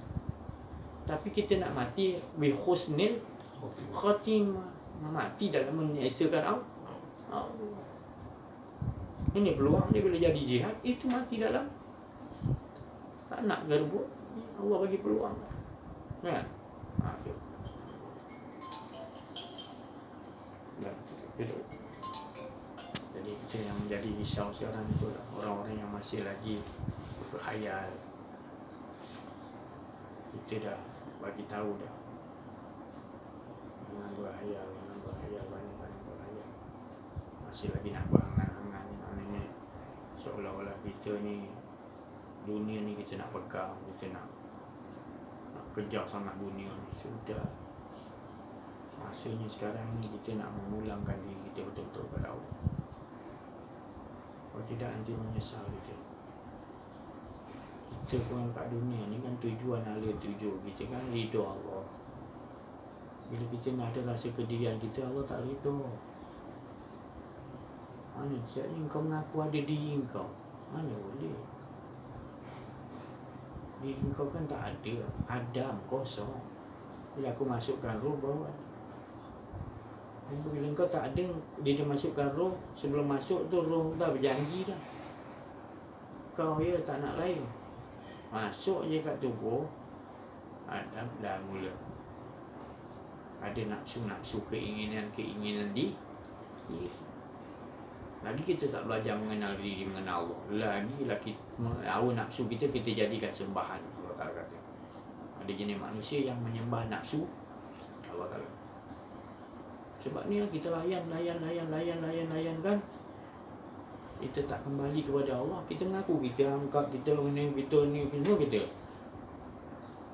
Tapi kita nak mati bi husnil khatimah, mati dalam menyesakan Allah. Ini peluang dia bila jadi jihad, itu mati dalam tak nak gerbut, Allah bagi peluang kan. Jadi kita yang menjadi risau sekarang itu orang-orang yang masih lagi berkhayal. Kita dah bagi tahu dah, jangan berkhayal, banyak berkhayal. Masih lagi nak berangan-angan, maknanya seolah-olah kita ni, dunia ni kita nak pegang, kita nak kejar sangat dunia ni. Sudah masanya sekarang ni kita nak memulangkan diri kita betul-betul kepada Allah. Kalau tidak nanti menyesal kita. Kita pun kat dunia ni kan tujuan ala tuju kita kan ridha Allah. Bila kita nak ada rasa kedirian kita, Allah tak ridha. Mana jadi kau mengaku ada diri kau? Mana boleh? Diri kau kan tak ada. Adam kosong. Bila aku masukkan roh bawa. Bila kau tak ada, dia masukkan roh, sebelum masuk tu roh dah berjanji dah. Kau ya tak nak lain. Masuk je kat tubuh, Adam dah mula ada nafsu-nafsu, keinginan di diri. Lagi kita tak belajar mengenal diri, mengenal Allah. Lagi hawa nafsu kita jadikan sembahan. Allah Ta'ala kata ada jenis manusia yang menyembah nafsu Allah Ta'ala. Sebab ni kita layan kan, kita tak kembali kepada Allah. Kita mengaku kita angkat, kita ni semua kita.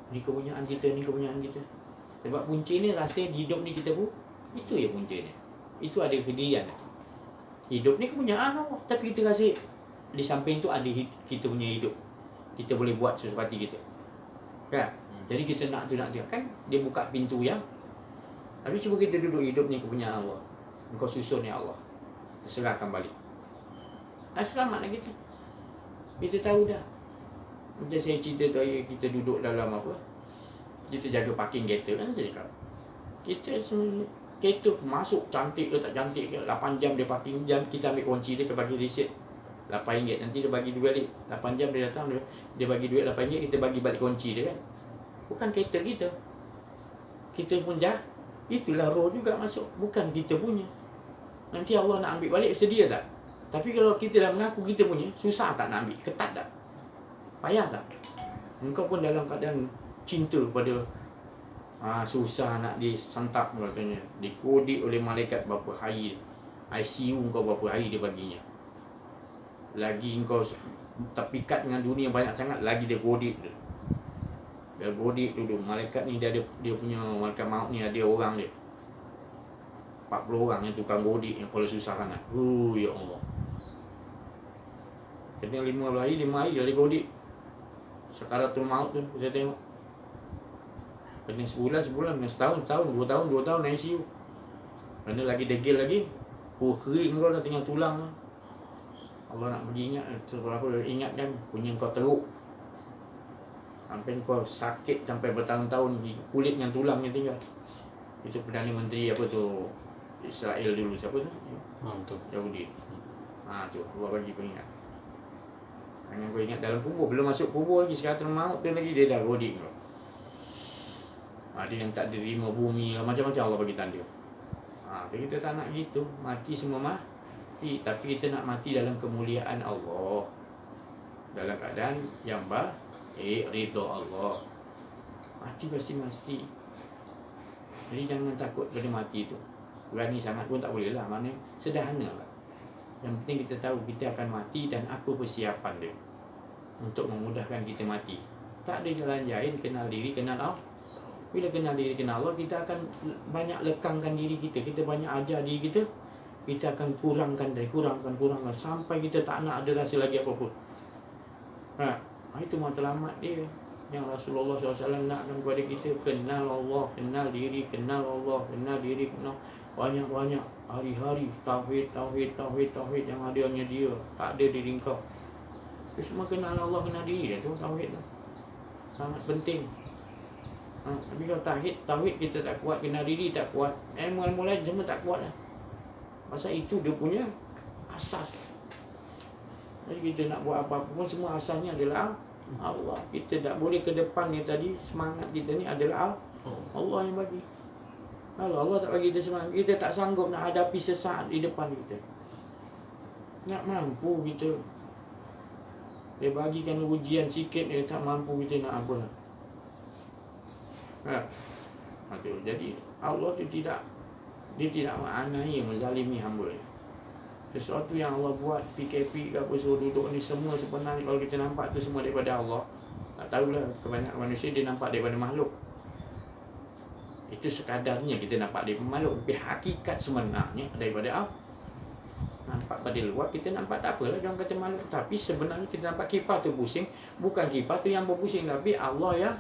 Ni kepunyaan kita. Sebab punca ni rasa hidup ni kita pun, itu ya punca ni. Itu ada kedirian. Hidup ni kepunyaan Allah, tapi kita rasa di samping tu ada kita punya hidup. Kita boleh buat sesuatu kita. Kan? Jadi kita nak tu kan dia buka pintu yang. Tapi cuba kita duduk hidup ni kepunyaan Allah. Engkau susun ya Allah. Serahkan balik. Selamat lah kita. Kita tahu dah. Macam saya cerita tu, kita duduk dalam apa, kita jaga parking kereta kan, saya cakap kita kereta masuk cantik ke tak cantik ke, 8 jam dia parking jam, kita ambil kunci dia, kita bagi resit RM8, nanti dia bagi duit balik. 8 jam dia datang, dia bagi duit RM8, kita bagi balik kunci dia kan. Bukan kereta kita. Kita pun itulah roh juga masuk, bukan kita punya. Nanti Allah nak ambil balik, sedia tak? Tapi kalau kita dah mengaku kita punya, susah tak nak ambil? Ketat tak? Payah tak? Engkau pun dalam keadaan cinta pada susah nak disantap katanya. Dikodik oleh malaikat berapa hari. ICU kau berapa hari dia baginya. Lagi engkau terpikat dengan dunia banyak sangat, lagi dia godik dia. Dia godik dulu. Malaikat ni dia punya malaikat maut ni ada orang dia. 40 orang yang tukang godik yang kalau susah sangat. Ya Allah. Kena 5 hari dah dia godik. Sakaratul maut tu saya tengok. Kena sebulan, kena setahun, 2 tahun ICU. Kena lagi degil lagi. Kering kau dah tinggal tulang. Allah nak pergi ingat kan punya kau teruk. Sampai kau sakit sampai bertahun-tahun, kulit dengan tulangnya tinggal. Itu Perdana Menteri apa tu Israel dulu, siapa tu? Betul. Yahudi. Tu Allah bagi pengingat. Jangan kau ingat dalam kubur, belum masuk kubur lagi, sekarang maut tu lagi dia dah godik kau. Ada yang tak diterima bumi, macam-macam Allah bagi tanda. Tapi kita tak nak gitu, mati semua mati, tapi kita nak mati dalam kemuliaan Allah, dalam keadaan yang ridha Allah. Mati pasti. Jadi jangan takut pada mati tu. Berani sangat pun tak boleh lah, mana sederhana lah. Yang penting kita tahu kita akan mati dan apa persiapan dia untuk memudahkan kita mati. Tak ada jalan lain, kenal diri, kenal Allah. Bila kenal diri, kenal Allah, kita akan banyak lekangkan diri kita. Kita banyak ajar diri kita. Kita akan kurangkan sampai kita tak nak ada rasa lagi apa-apa. Itu matlamat dia yang Rasulullah SAW nakkan kepada kita. Kenal Allah, kenal diri, kenal Allah, kenal diri, kenal banyak-banyak hari-hari tauhid yang ada hanya dia, tak ada diri kau. Itu semua kenal Allah, kenal diri dia tu tauhid tu. Sangat penting. Tapi kalau tauhid kita tak kuat, kenal diri tak kuat, ilmu-ilmu lain semua tak kuat lah. Pasal itu dia punya asas. Jadi kita nak buat apa-apa pun semua asasnya adalah Allah. Kita tak boleh ke depan ni tadi, semangat kita ni adalah Allah yang bagi. Kalau Allah tak bagi kita semangat, kita tak sanggup nak hadapi sesaat di depan kita. Tak mampu kita. Dia bagikan ujian sikit, dia tak mampu kita nak apa. Jadi Allah tu tidak menganiaya, menzalimi hamba. Sesuatu yang Allah buat, PKP ke apa, suruh duduk ni semua sebenarnya kalau kita nampak tu semua daripada Allah. Tak tahulah, kebanyakan manusia dia nampak daripada makhluk. Itu sekadarnya kita nampak daripada makhluk, tapi hakikat sebenarnya daripada Allah. Nampak pada luar kita nampak tak apalah, orang kata makhluk, tapi sebenarnya kita nampak kipas tu pusing, bukan kipas tu yang berpusing, tapi Allah yang,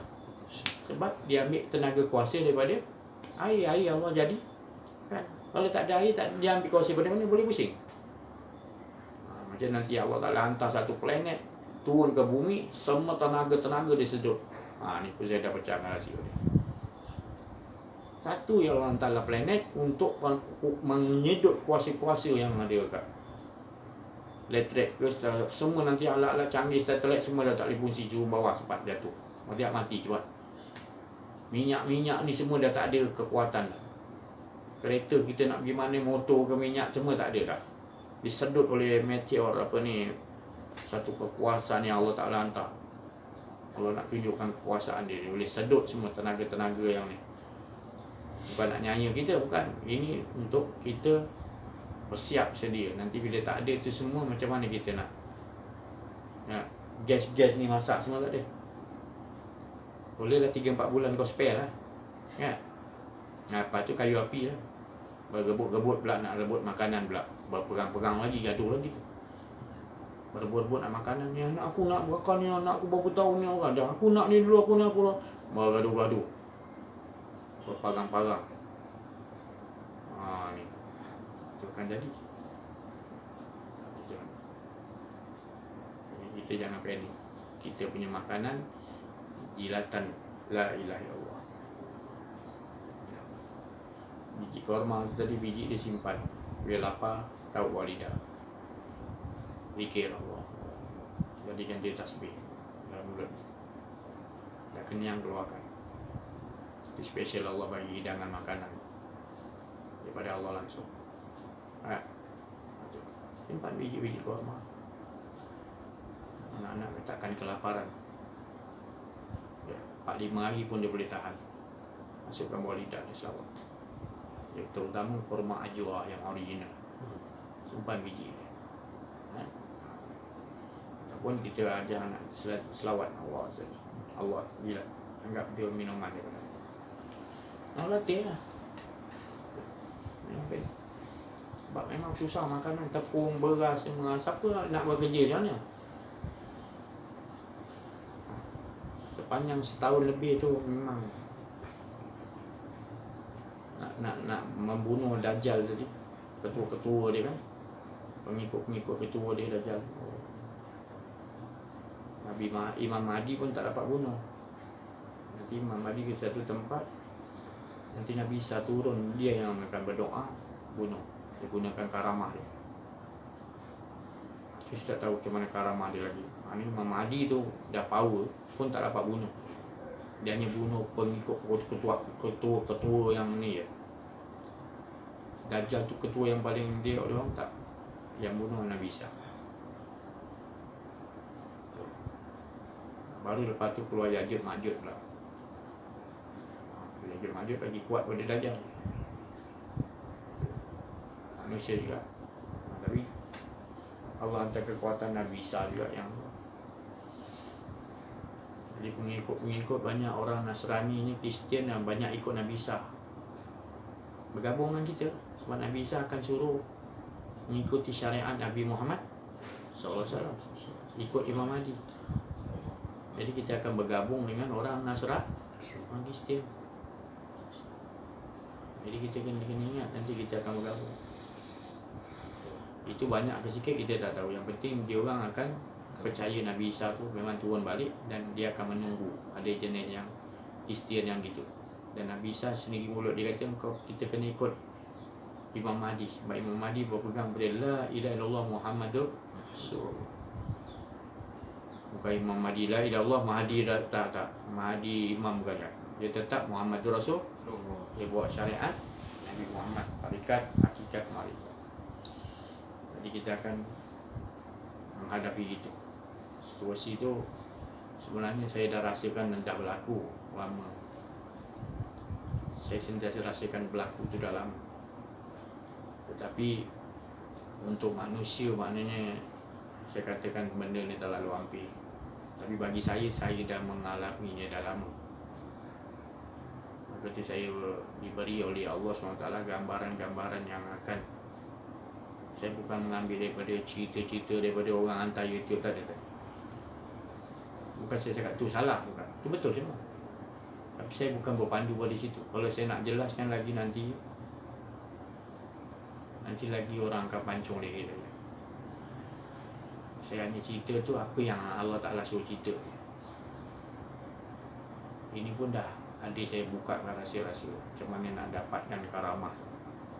sebab dia ambil tenaga kuasa daripada air Allah jadi kan. Kalau tak ada air, dia ambil kuasa pada mana boleh pusing. Macam nanti Allah Ta'ala hantar satu planet turun ke bumi, semua tenaga dia sedut. Ni pun saya dah pecahkan rahsia dia. Satu yang Allah hantarlah planet untuk menyedut kuasa-kuasa yang ada kat elektrik ke, semua nanti alat-alat canggih satelit semua dah tak boleh fungsi, turun bawah cepat jatuh. Dia mati cepat. Minyak ni semua dah tak ada kekuatan. Kereta kita nak pergi mana, motor ke minyak semua tak ada dah. Disedut oleh meteor satu kekuasaan yang Allah Ta'ala hantar. Allah nak tunjukkan kekuasaan dia boleh sedut semua tenaga-tenaga yang ni. Bukan nak nyanyi kita, bukan. Ini untuk kita bersiap sedia. Nanti bila tak ada tu semua, macam mana kita nak gas-gas ni masak semua tak ada. Bolehlah 3-4 bulan kau spare lah kan. Lepas tu kayu api lah. Berebut-rebut pula nak rebut makanan pula. Berperang-perang lagi, gaduh lagi. Berebut-rebut nak makanan ni, anak aku nak makan ni, anak aku berapa tahun ni orang dah. Aku nak ni dulu, aku nak aku. Bergaduh-gaduh. Berparang-parang. Ni. Itu akan jadi. Kita jangan panik. Kita punya makanan jilatan la ilaha illallah. Biji korma tadi, biji dia simpan. Bila lapar, tahu walidah. Zikir Allah. Jadikan dia tasbih dalam mulut. Dah kenyang, keluarkan. Itu special Allah bagi hidangan makanan daripada Allah langsung. Simpan biji-biji korma. Anak-anak takkan kelaparan. 4-5 hari pun dia boleh tahan. Masukkan bawah lidah dia selawat. Terutama korma ajwa yang original. Simpan biji dia. Ataupun kita ajar anak selawat Allah bila anggap dia minuman dia. Latih lah. Sebab memang susah makanan, tepung, beras semua. Siapa nak bekerja macam mana? Sepanjang setahun lebih tu memang nak membunuh Dajjal tadi, ketua-ketua dia kan, pengikut-pengikut ketua dia Dajjal. Imam Mahdi pun tak dapat bunuh. Nanti Imam Mahdi ke satu tempat, nanti Nabi Isa turun, dia yang akan berdoa bunuh. Dia gunakan karamah dia. Kita tak tahu ke mana karamah dia lagi. Ini Imam Mahdi tu dah power pun tak dapat bunuh. Dia hanya bunuh pengikut ketua yang ni je. Dajjal tu ketua yang paling dia orang tak, yang bunuh Nabi Isa. Baru lepas tu keluar Ya'juj Ma'juj pula. Ya'juj Ma'juj lagi kuat pada Dajjal. Manusia juga. Tapi Allah hantar kekuatan Nabi Isa juga yang. Jadi pengikut banyak orang Nasrani ni, Kristian yang banyak ikut Nabi Isa. Bergabung dengan kita. Sebab Nabi Isa akan suruh mengikuti syariat Nabi Muhammad SAW. Ikut Imam Mahdi. Jadi kita akan bergabung dengan orang Nasrani, orang Kristian. Jadi kita kena ingat nanti kita akan bergabung. Itu banyak ke sikit kita tak tahu. Yang penting dia orang akan percaya Nabi Isa tu memang turun balik, dan dia akan menunggu ada jenis yang Kristian yang gitu. Dan Nabi Isa sendiri mulut dia kata kita kena ikut Imam Mahdi. Sebab Imam Mahdi berpegang pada la ilaha illallah Muhammadur Rasulullah. Bukan Imam Mahdi la ilaha illallah Mahdi, tak. Mahdi Imam bukan. Dia tetap Muhammadur Rasul. Dia buat syariat Nabi Muhammad, tarikat, hakikat, marifat. Jadi kita akan menghadapi itu. Situasi itu sebenarnya saya dah rasakan dan dah berlaku lama. Saya sentiasa rasakan berlaku itu dah lama. Tetapi untuk manusia maknanya saya katakan benda ni terlalu hampir. Tapi bagi saya dah mengalaminya dah lama. Maka itu saya diberi oleh Allah SWT gambaran-gambaran yang akan. Saya bukan mengambil daripada cerita-cerita daripada orang hantar YouTube tadi. Bukan saya cakap tu salah, bukan. Itu betul semua. Tapi saya bukan berpandu pada situ. Kalau saya nak jelaskan lagi nanti lagi orang akan pancung lagi. Saya hanya cerita tu apa yang Allah Ta'ala suruh cerita. Ini pun dah ada saya buka rahsia-rahsia macam mana nak dapatkan karamah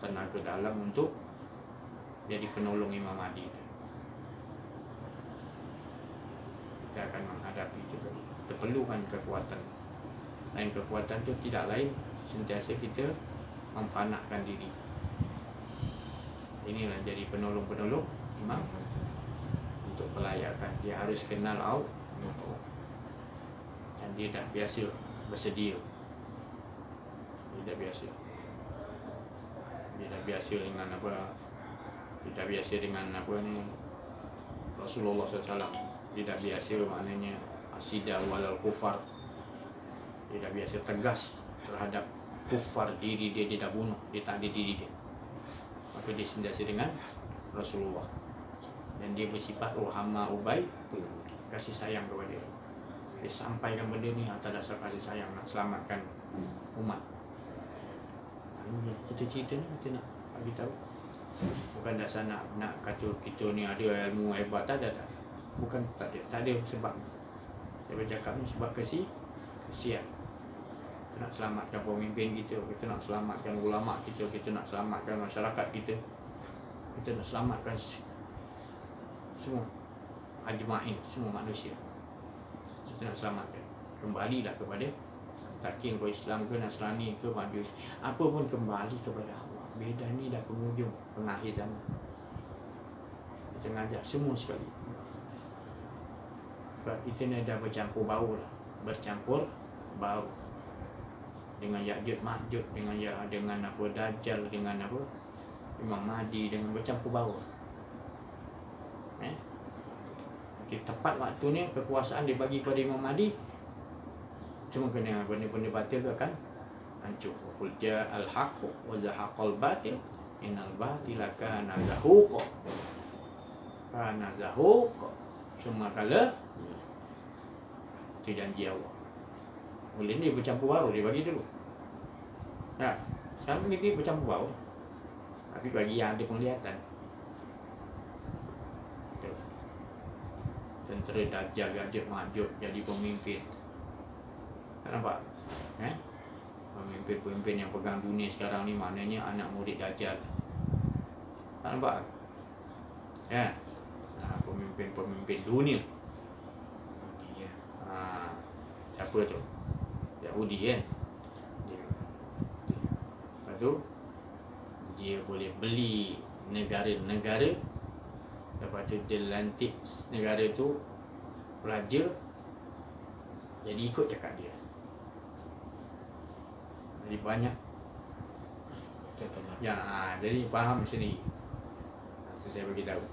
tenaga dalam untuk jadi penolong Imam Mahdi. Kita akan menghadapi itu. Kita perlukan kekuatan. Lain kekuatan itu tidak lain sentiasa kita memfanakkan diri. Inilah jadi penolong-penolong Imam untuk kelayakan. Dia harus kenal Allah dan dia dah biasa bersedia. Dia dah biasa dengan apa? Dia dah biasa dengan apa ni? Rasulullah SAW. Dia dah biasa maknanya asidah walal kufar. Dia dah biasa tegas terhadap kufar diri dia dah bunuh. Dia tak ada diri dia. maka dia sentiasa dengan Rasulullah, dan dia bersifat rohama ubai, kasih sayang kepada dia. Dia sampaikan benda ni atas dasar kasih sayang, nak selamatkan umat. Ini cerita-cerita ni kita nak bagi tahu. Bukan dasar nak kata kita ni ada ilmu hebat, tak ada. Bukan, tak ada sebab. Saya bercakap ni sebab kesian. Kita nak selamatkan pemimpin kita, kita nak selamatkan ulama kita, kita nak selamatkan masyarakat kita, kita nak selamatkan semua ajma'in, semua manusia. Kita nak selamatkan. Kembalilah kepada, tak kira kau Islam ke Nasrani ke Majus, apa pun kembali kepada Allah. Beda ni dah penghujung, pengakhir zaman. Kita ngajak semua sekali. Sebab kita ni dah bercampur bau lah. Bercampur bau dengan Ya'juj Ma'juj, dengan apa Dajjal, dengan apa Imam Mahdi, dengan bercampur bau. Tepat waktu ni kekuasaan dibagi kepada Imam Mahdi, cuma kena benda-benda batil tu akan hancur. Qul ja'al haqqu wa zahaqal batil innal batila kana zahuqa. Kana zahuqa. Semua kala itu janji Allah. Mula ni bercampur baru, dia bagi dulu. Sekarang kita bercampur baru, tapi bagi yang ada penglihatan. Tentera Dajjal, Ya'juj Ma'juj jadi pemimpin. Tak nampak? Pemimpin-pemimpin yang pegang dunia sekarang ni maknanya anak murid Dajjal. Tak nampak? Pemimpin-pemimpin dunia. Siapa tu? Yahudi kan? Lepas tu dia boleh beli negara-negara. Lepas tu dia lantik negara tu raja, jadi ikut cakap dia. Jadi banyak yang jadi faham sendiri. So, saya bagi tahu.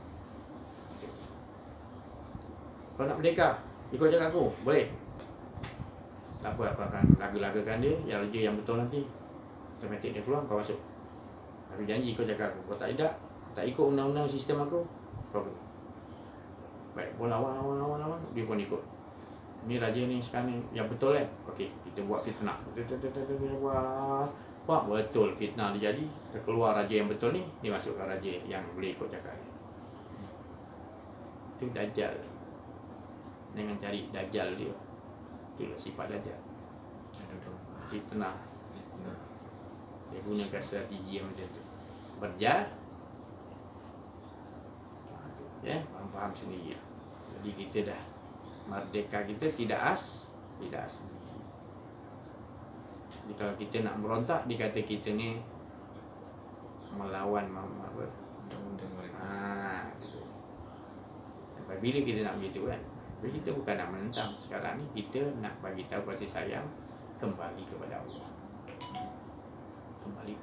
Kau nak merdeka, ikut cakap aku, boleh. Tak apa, aku akan laga-lagakan dia, yang raja yang betul nanti. Otomatik dia keluar, kau masuk. Tapi janji kau cakap aku. Kau tak ikut undang-undang sistem aku, problem. Baik, pun lawan, dia pun ikut. Ni raja ni sekarang ni yang betul kan? Okey, kita buat fitnah. Buat betul fitnah dia jadi. Keluar raja yang betul ni, dia masukkan raja yang boleh ikut cakap dia. Itu Dajjal. Dengan cari Dajjal dia. Itulah sifat Dajjal. Fitnah. Dia gunakan strategi yang macam tu. Faham sendiri. Jadi kita dah merdeka, kita tidak asli. Jadi kalau kita nak berontak, dikata kita ni melawan undang-undang mereka. Bila kita nak begitu kan, kita bukan nak menentang. Sekarang ni kita nak bagi tahu kasih sayang, kembali kepada Allah. Kembali.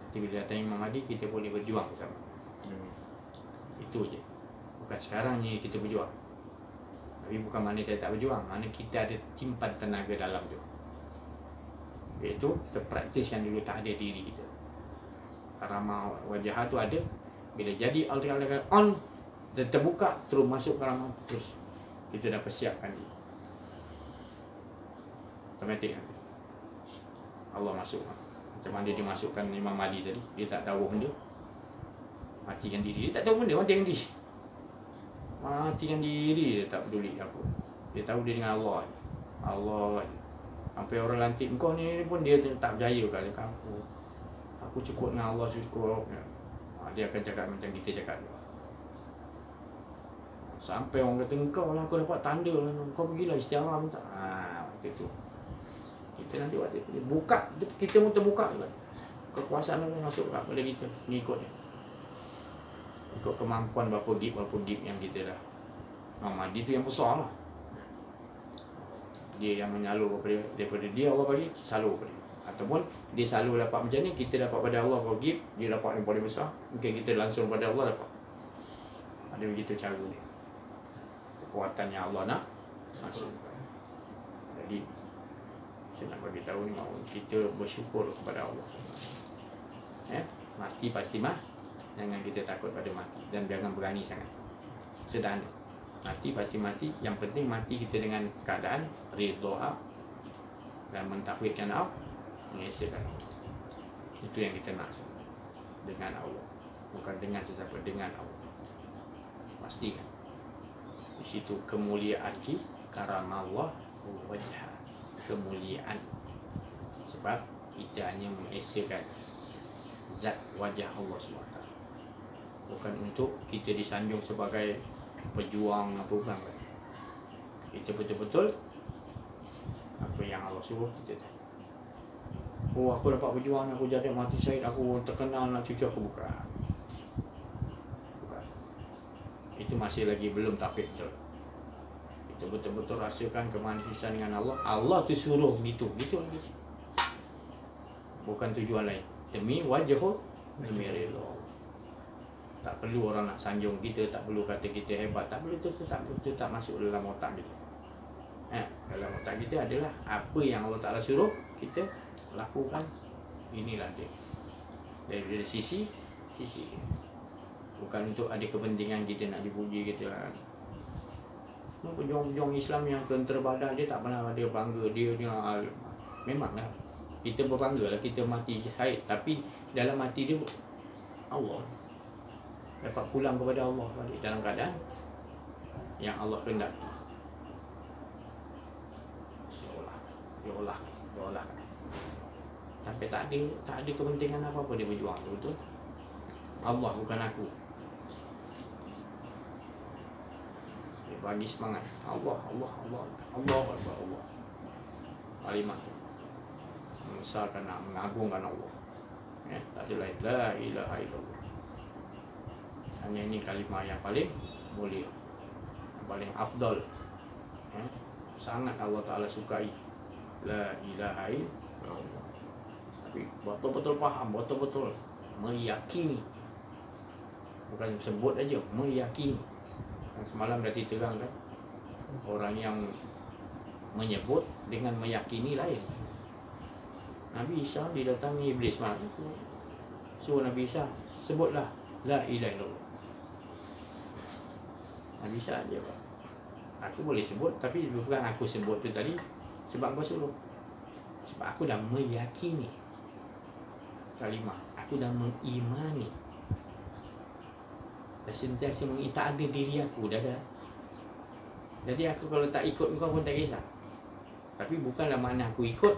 Nanti bila datang Imam Mahdi, kita boleh berjuang bersama. Itu je. Bukan sekarang ni kita berjuang. Tapi bukan makna saya tak berjuang, makna kita ada timpan tenaga dalam tu. Iaitu kita praktiskan dulu tak ada diri kita. Karamah wajah tu ada. Bila jadi alter on, dan terbuka, terus masuk karamah, terus kita dah persiapkan dia. Otomatik kan? Allah masuk. Macam mana dia masukkan Imam Mahdi tadi, dia tak tahu benda, matikan diri. Dia tak tahu benda, matikan diri. Matikan diri, dia tak peduli apa. Dia tahu dia dengan Allah. Allah. Sampai orang lantik kau ni pun dia tak berjaya kata aku cukup dengan Allah, cukup. Dia akan cakap macam kita cakap. Sampai orang kata engkau lah, kau dapat tanda lah, kau pergilah istiarah minta. Macam tu. Kita nanti buat dia buka, kita pun terbuka juga. Kekuasaan tu masuk pada kita, mengikut dia. Ikut kemampuan berapa gig yang kita dah. Imam Mahdi tu yang besar lah. Dia yang menyalur daripada dia, Allah bagi salur pada dia. Ataupun dia salur dapat macam ni, kita dapat pada Allah berapa gig, dia dapat yang paling besar. Mungkin kita langsung pada Allah dapat. Ada begitu cara dia. Kekuatan yang Allah nak masuk. Jadi saya nak bagi tahu ni, kita bersyukur kepada Allah. Mati pasti Jangan kita takut pada mati dan jangan berani sangat. Sederhana. Mati pasti mati. Yang penting mati kita dengan keadaan ridha dan mentauhidkan Allah, mengesahkan Allah. Itu yang kita nak dengan Allah, bukan dengan sesiapa, dengan Allah. Pastikan di situ kemuliaan karamallah wajah, kemuliaan, sebab kita hanya mengesahkan zat wajah Allah SWT, bukan untuk kita disanjung sebagai pejuang apa, bukan. Kita betul-betul apa yang Allah suruh kita tahu. Oh, aku dapat berjuang, aku jadi mati syahid, aku terkenal, nak cucu aku, bukan. Itu masih lagi belum tauhid betul. Kita betul-betul rasakan kemanisan dengan Allah. Allah tu suruh gitu lagi. Bukan tujuan lain. Demi wajah, demi ridha. Tak perlu orang nak sanjung kita, tak perlu kata kita hebat, tak perlu, itu tak masuk dalam otak kita. Dalam otak kita adalah apa yang Allah Ta'ala suruh kita lakukan. Inilah dia. Dari sisi bukan untuk ada kepentingan kita nak dipuji kita. Pejuang-pejuang Islam yang terbadan, dia tak pernah ada bangga dia memanglah kita berbangga lah kita mati syahid, tapi dalam hati dia Allah, dapat pulang kepada Allah balik dalam keadaan yang Allah kehendaki. Ya Allah. Sampai tak ada kepentingan apa-apa dia berjuang tu, betul. Allah, bukan aku. Dia bagi semangat. Allah. Kalimat tu membesarkan, mengagungkan Allah. Tak ada lain. La ilaha illallah. Hanya ini kalimah yang paling mulia, yang paling afdal. Sangat Allah Ta'ala sukai. La ilaha illallah. Tapi betul-betul faham, betul-betul meyakini. Bukan sebut aja, meyakini. Semalam dah diterangkan, orang yang menyebut dengan meyakini lain. Nabi Isa didatangi iblis malam itu, suruh Nabi Isa sebutlah la ilaha illallah. Nabi Isa dia, aku boleh sebut, tapi bukan aku sebut tu tadi sebab kau suruh. Sebab aku dah meyakini kalimah, aku dah mengimani, dah sentiasa tak ada diri aku dah. Jadi aku kalau tak ikut kau pun tak kisah. Tapi bukanlah makna aku ikut,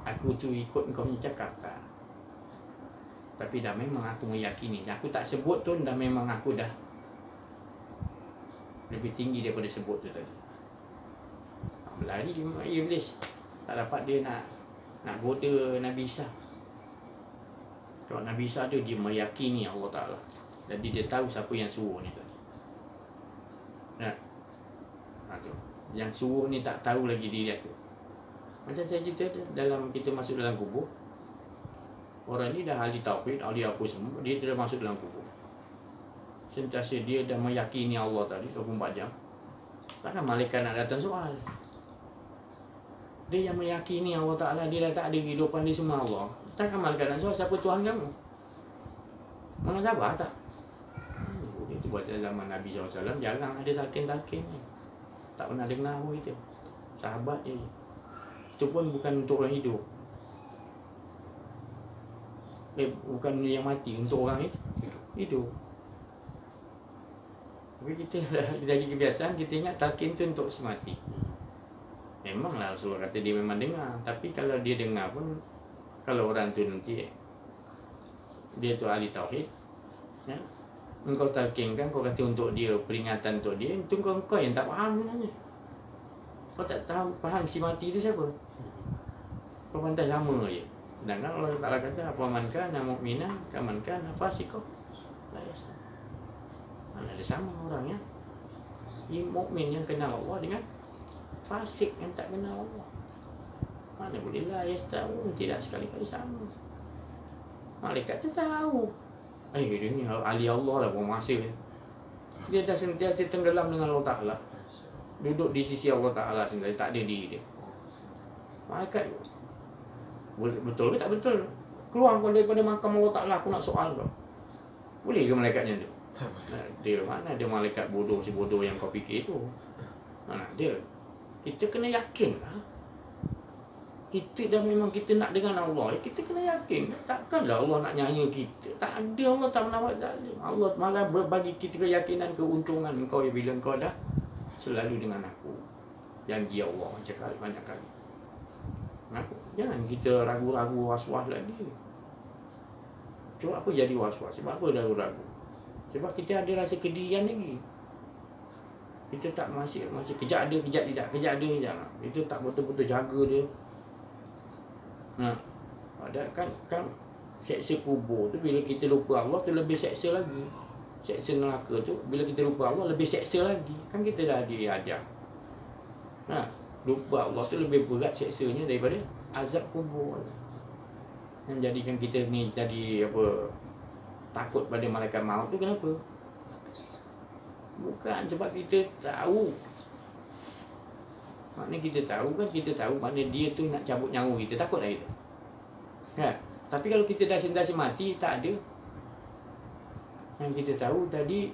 aku tu ikut kau punya cakap, tak. Tapi dah memang aku meyakini. Aku tak sebut tu dah memang aku dah lebih tinggi daripada sebut tu tadi. Berlari iblis, tak dapat dia nak goda Nabi Isa. Kalau Nabi Isa tu dia meyakini Allah Ta'ala, jadi dia tahu siapa yang suruh ni tadi. Tu. Yang suruh ni tak tahu lagi diri aku. Macam saya cerita dalam kita masuk dalam kubur, orang ni dah ahli tauhid, ahli apa semua, dia dah masuk dalam kubur. Sentiasa dia dah meyakini Allah tadi 24 jam. Takkan malaikat nak datang soal. Dia yang meyakini Allah Ta'ala, dia dah tak ada kehidupan dia semua Allah. Takkan malaikat nak soal siapa Tuhan kamu? Mana sabar tak? Itu buat zaman Nabi SAW jarang ada talqin-talqin. Tak pernah dengar pun kita. Sahabat je. Itu pun bukan untuk orang hidup. Bukan yang mati, untuk orang hidup. Tapi kita dari kebiasaan kita ingat talqin tu untuk si mati. Memanglah Rasulullah kata dia memang dengar. Tapi kalau dia dengar pun, kalau orang tu nanti dia tu ahli tauhid, engkau talqinkan, kau kata untuk dia, peringatan untuk dia, itu kau yang tak faham sebenarnya. Kau tak tahu faham si mati itu siapa. Kau pantas sama je. Sedangkan Allah Ta'ala kata, apa mankan mu'minan kamankan fasiqah la yasta. Mana ada sama orangnya. Mukmin yang kenal Allah dengan fasik yang tak kenal Allah. Mana boleh la yasta, tidak sekali-kali sama. Malaikat tu tahu. Dia ni ahli Allah lah, buang masa. Dia dah sentiasa tenggelam dengan Allah Ta'ala, duduk di sisi Allah Ta'ala sendiri, tak ada diri dia. Malaikat betul ke tak betul? Keluar kau daripada makam Allah Ta'ala, aku nak soal kau. Boleh ke malaikatnya tu? Dia mana ada malaikat bodoh sebodoh yang kau fikir tu. Mana dia? Kita kena yakin lah. Kita dah memang kita nak dengan Allah, kita kena yakin. Takkanlah Allah nak nyaya kita. Tak ada, Allah tak pernah buat zalim. Allah malah berbagi kita keyakinan, keuntungan engkau ya bila engkau dah selalu dengan aku. Janji Allah macam kali banyak kali. Jangan kita ragu-ragu, was-was lagi. Sebab apa jadi was-was? Sebab apa ragu-ragu? Sebab kita ada rasa kedirian lagi. Kita tak masih kejap ada, kejap tidak, kejap ada, kejap. Kita tak betul-betul jaga dia. Ada kan seksa kubur tu bila kita lupa Allah tu lebih seksa lagi. Seksa neraka tu bila kita lupa Allah lebih seksa lagi. Kan kita dah diajar. Lupa Allah tu lebih berat seksanya daripada azab kubur. Yang jadikan kita ni jadi apa, takut pada malaikat maut tu kenapa? Bukan sebab kita tahu. Maknanya kita tahu maknanya dia tu nak cabut nyawa kita, takut lah kita. Kan? Tapi kalau kita dah sentiasa mati, tak ada. Yang kita tahu tadi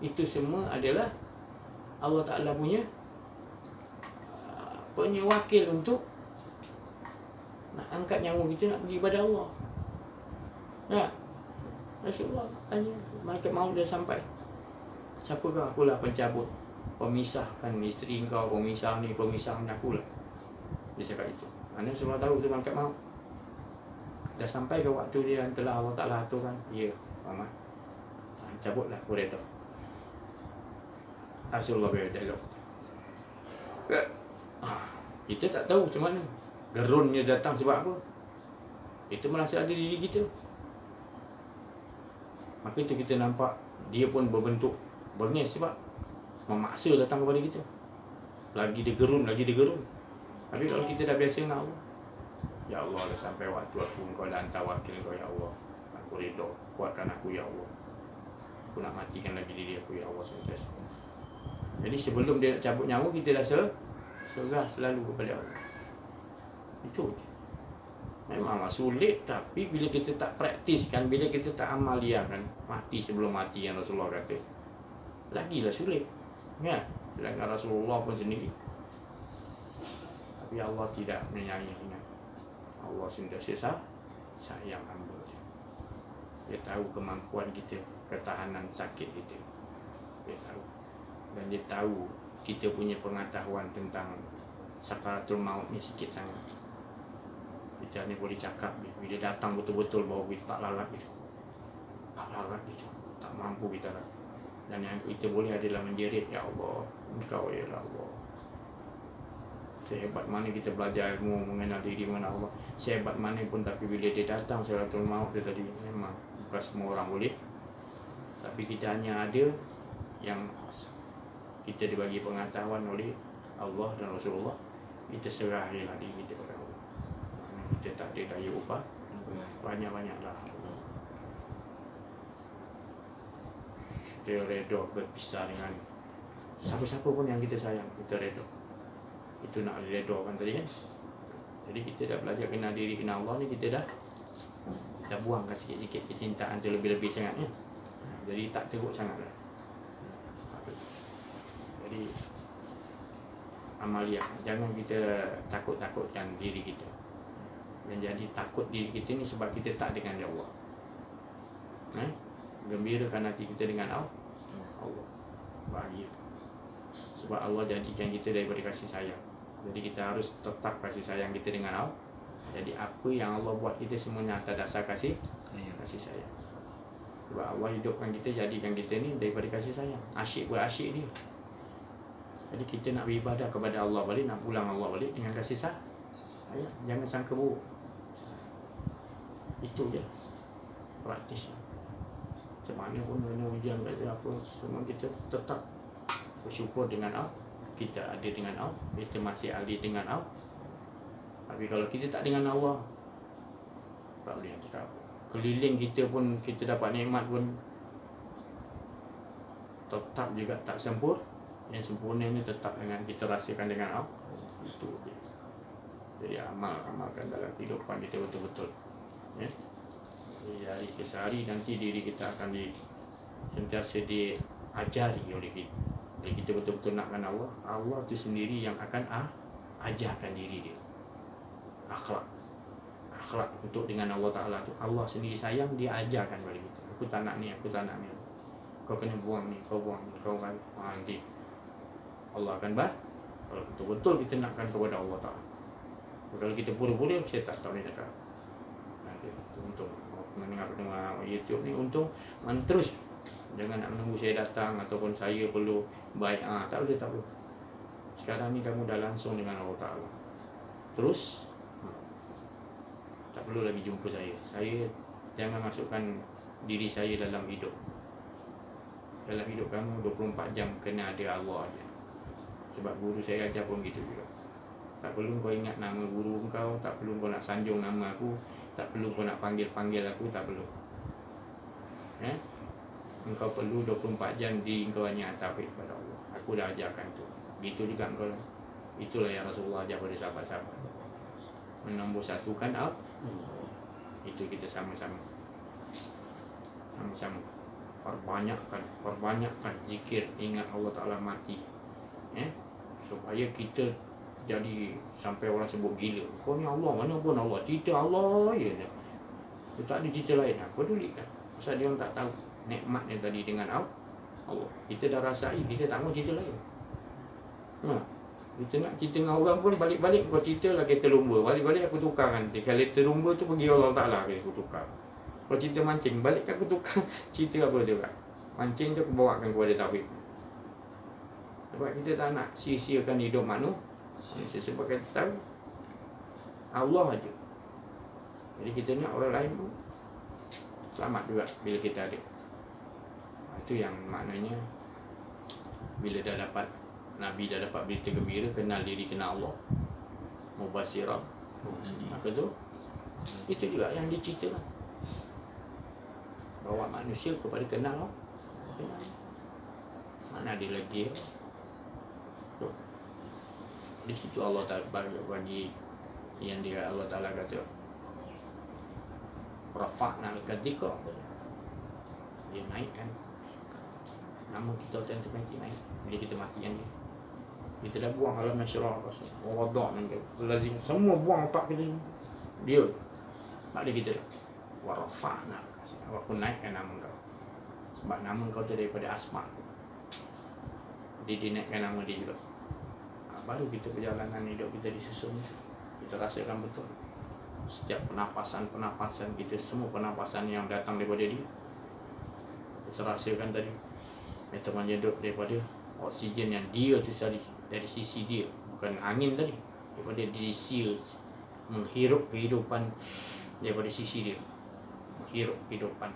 itu semua adalah Allah Ta'ala punya wakil untuk nak angkat nyawa kita, nak pergi pada Allah. Rasulullah tanya, malaikat maut dah sampai. Siapakah? Akulah pencabut, pemisahkan isteri kau, pemisah aku lah. Dia cakap itu. Mana semua tahu tu malaikat maut. Dah sampai ke waktu dia yang telah Allah Ta'ala aturkan. Ya, Muhammad, cabutlah, aku redha. Rasulullah berdialog. Kita tak tahu macam mana. Gerunnya datang sebab apa? Itu merasa ada diri kita. Maka itu kita nampak dia pun berbentuk bengis sebab memaksa datang kepada kita. Lagi dia gerun. Tapi kalau kita dah biasa dengan Allah, ya Allah, dah sampai waktu aku, engkau dah hantar wakil kau, ya Allah, aku redha, kuatkan aku, ya Allah, aku nak matikan lagi diri aku, ya Allah, sentiasa. Jadi sebelum dia nak cabut nyawa, kita dah serah selalu kepada Allah. Itu je. Memanglah sulit, tapi bila kita tak praktiskan, bila kita tak amaliakan, mati sebelum mati yang Rasulullah kata, lagilah sulit. Kan? Sedangkan Rasulullah pun sendiri. Tapi Allah tidak menyayangi. Allah sentiasa sayang hamba. Dia tahu kemampuan kita, ketahanan sakit kita. Dia tahu. Dan dia tahu kita punya pengetahuan tentang sakaratul maut ni sikit sangat. Kita ni boleh cakap ni, bila datang betul-betul bawa kita tak larat gitu. Tak mampu kita lah. Dan yang kita boleh adalah menjerit, ya Allah, engkau ya Allah. Sehebat mana kita belajar ilmu, mengenal diri, mengenal Allah, sehebat mana pun, tapi bila dia datang sakaratul maut dia tadi, memang bukan semua orang boleh. Tapi kita hanya ada yang kita dibagi pengetahuan oleh Allah dan Rasulullah. Kita serahilah diri kita kepada Allah. Kita tak ada daya upah, banyak-banyaklah. Kita redha berpisah dengan siapa-siapa pun yang kita sayang, kita redha. Itu nak redha kan tadi kan. Jadi kita dah belajar kenal diri, kenal Allah ni, kita dah buangkan sikit-sikit kecintaan tu lebih-lebih sangatnya. Jadi tak teruk sangat lah. Jadi amalia, jangan kita takut-takutkan diri kita. Dan jadi takut diri kita ni sebab kita tak dengan Allah. Gembirakan hati kita dengan Allah. Bahagia. Sebab Allah jadikan kita daripada kasih sayang. Jadi kita harus tetap kasih sayang kita dengan Allah. Jadi apa yang Allah buat kita semuanya atas dasar kasih sayang. Sebab Allah hidupkan kita, jadikan kita ni daripada kasih sayang. Asyik berasyik dia. Jadi kita nak beribadah kepada Allah balik, nak pulang Allah balik dengan kasih sayang. Jangan sangka buruk. Itu je praktis. Macam mana pun ujian apa, semua kita tetap bersyukur dengan Allah. Kita ada dengan Allah, kita masih ahli dengan Allah. Tapi kalau kita tak dengan Allah, tak boleh nak cakap. Keliling kita pun, kita dapat nikmat pun tetap juga tak sempurna. Yang sempurna ni tetap dengan kita rasakan dengan Allah. Itu je. Jadi amalkan dalam kehidupan kita betul-betul. Ya. Dari hari ke hari nanti diri kita akan sentiasa diajari oleh kita. Jadi kita betul-betul nakkan Allah, Allah itu sendiri yang akan ajarkan diri dia akhlak untuk dengan Allah Ta'ala tu. Allah sendiri sayang, dia ajarkan pada kita. Aku tak nak ni, kau kena buang ni, kau buang ni, kau kan nanti Allah akan kalau betul-betul kita nakkan kepada Allah Ta'ala. Kalau kita pura-pura, saya tak tahu ni cakap. Nanti untung mendengar YouTube ni, untung terus. Jangan nak menunggu saya datang ataupun saya perlu bai'ah. Tak boleh. Sekarang ni kamu dah langsung dengan Allah Ta'ala. Terus tak perlu lagi jumpa saya. Saya jangan masukkan diri saya dalam hidup. Dalam hidup kamu 24 jam kena ada Allah aja. Sebab guru saya ajar pun gitu juga. Tak perlu kau ingat nama guru kau, tak perlu kau nak sanjung nama aku, tak perlu kau nak panggil aku, tak perlu. Engkau perlu 24 jam di engkau hanya tauhid kepada Allah. Aku dah ajarkan tu. Gitu juga engkau. Itulah yang Rasulullah ajar pada sahabat-sahabat. Menombor satukan itu kita sama-sama perbanyakkan zikir, ingat Allah Ta'ala mati, supaya kita jadi sampai orang sebut gila. Kau ni Allah, mana pun Allah, cerita Allah je. Dia tak ada cerita lain. Pedulikan. Pasal dia orang tak tahu nikmatnya tadi dengan Allah. Kita dah rasai, kita tak mau cerita lain. Kita nak cerita dengan orang pun balik-balik kau cerita lah kereta lumba. Balik-balik aku tukar nanti. Kalau kereta lumba tu pergi Allah Ta'ala aku tukar. Kalau cerita mancing, balik aku tukar cerita apa tu kan. Mancing tu aku bawakan kepada tauhid. Sebab kita tak nak sia-siakan hidup manusia. Sebab kita tahu Allah aja. Jadi kita nak orang lain pun selamat juga bila kita ada. Itu yang maknanya bila dah dapat Nabi dah dapat berita gembira, kenal diri, kenal Allah, mubasirah. Apa tu? Itu juga yang diceritakan. Bawa manusia kepada kenal Allah. Mana ada lagi? Di situ Allah Ta'ala bagi yang dia Allah Ta'ala kata rafa'na al-kadhikra. Dia naikkan nama kita otentik naik bila kita mati yang dia. Kita dah buang alam nasyarah wadah nanti lazim semua buang otak kita dia tak ada kita warafa'na aku naikkan nama kau sebab nama kau tu daripada asma dia dinaikkan nama dia juga. Baru kita perjalanan hidup kita disusun, kita rasakan betul setiap penapasan kita, semua penapasan yang datang daripada dia kita rasakan tadi. Kita menjeduk daripada oksigen yang dia tu tadi, dari sisi dia, bukan angin tadi, daripada diri dia menghirup kehidupan daripada sisi dia, menghirup kehidupan.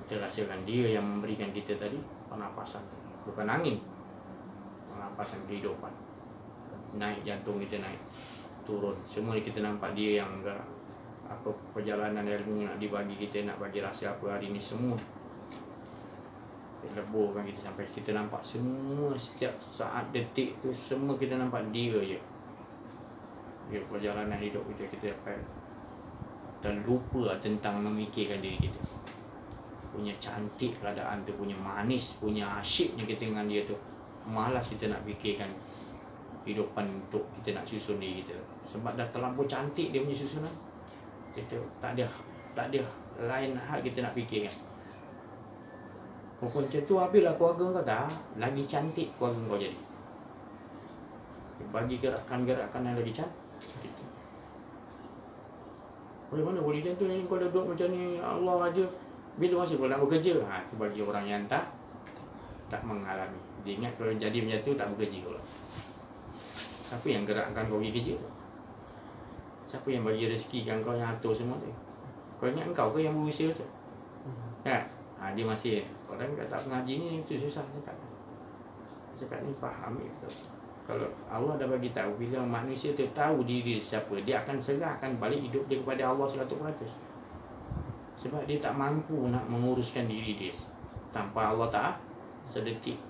Kita rasakan dia yang memberikan kita tadi penapasan, bukan angin, penapasan kehidupan. Naik jantung kita naik, turun, semua kita nampak dia yang gerak. Apa perjalanan ilmu nak dibagi kita, nak bagi rahsia apa hari ni, semua leburkan kita sampai kita nampak semua setiap saat detik tu, semua kita nampak dia je. Dia perjalanan hidup kita dapat terlupa tentang memikirkan diri kita. Punya cantik keadaan tu, punya manis, punya asyiknya kita dengan dia tu. Malas kita nak fikirkan hidupan untuk kita nak susun diri kita. Sebab dah terlampau cantik dia punya susunan. Kita tak ada lain hal kita nak fikirkan. Pokok macam tu habislah keluarga kau dah lagi cantik keluarga kau jadi. Bagi gerakan-gerakan yang lagi cantik. Boleh mana boleh macam tu ni kau dah duduk macam ni Allah aja. Bila masa kau nak bekerja? Itu bagi orang yang tak mengalami. Dia ingat kalau jadi macam tu tak bekerja pula. Siapa yang gerakkan kau pergi kerja? Siapa yang bagi rezeki kau yang atur semua tu? Kau ingat engkau ke yang berusaha tu? Kan? Dia masih orang kata tak mengaji ni itu susah cakap ni faham itu. Kalau Allah dah bagi tahu bila manusia tu tahu diri siapa, dia akan serahkan balik hidup dia kepada Allah 100%. Sebab dia tak mampu nak menguruskan diri dia tanpa Allah Ta'ala sedetik.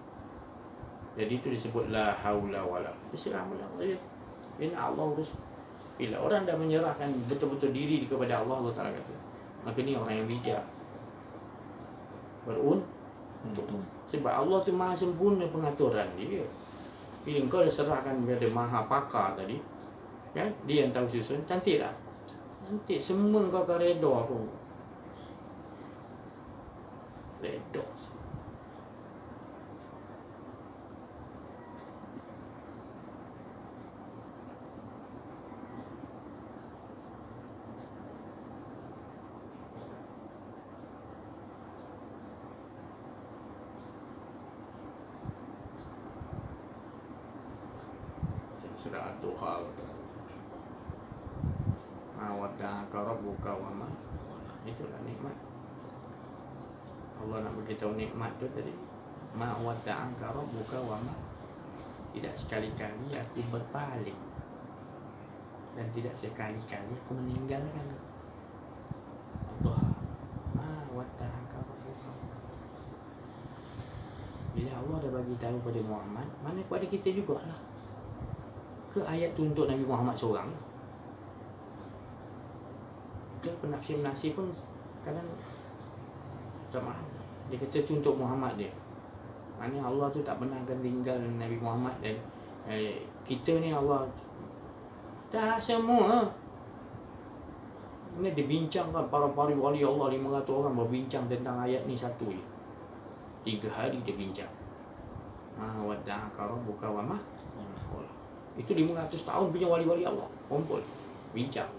Jadi itu disebut la haula wala. Diserahlah dia. Bila Allah urus. Bila orang dah menyerahkan betul-betul diri kepada Allah, Allah Ta'ala kata Maka ni orang yang bijak beruntung. Sebab Allah tu maha sempurna pengaturan dia. Bila kau dah serahkan kepada maha pakar tadi, kan? Dia yang tahu susun. Cantik tak? Cantik. Semua kau akan reda pun. Reda. Surah Ad-Duha. Ma wadda'aka rabbuka wa ma. Itulah nikmat. Allah nak beritahu nikmat tu tadi. Ma wadda'aka rabbuka wa ma. Tidak sekali-kali aku berpaling, dan tidak sekali-kali aku meninggalkan. Allah. Ma wadda'aka rabbuka. Bila Allah dah bagi tahu pada Muhammad, mana kepada kita jugalah. Ke ayat tu untuk Nabi Muhammad seorang? Ke penafsir-penafsir pun kadang sama. Dia kata tu untuk Muhammad dia. Maknanya Allah tu tak pernah akan tinggal Nabi Muhammad, dan kita ni Allah dah semua. Ini dibincangkan para wali Allah 500 orang berbincang tentang ayat ni satu je. 3 hari dia bincang. Ma wadda'aka rabbuka wa ma. Itu 500 tahun punya wali-wali Allah kumpul bincang.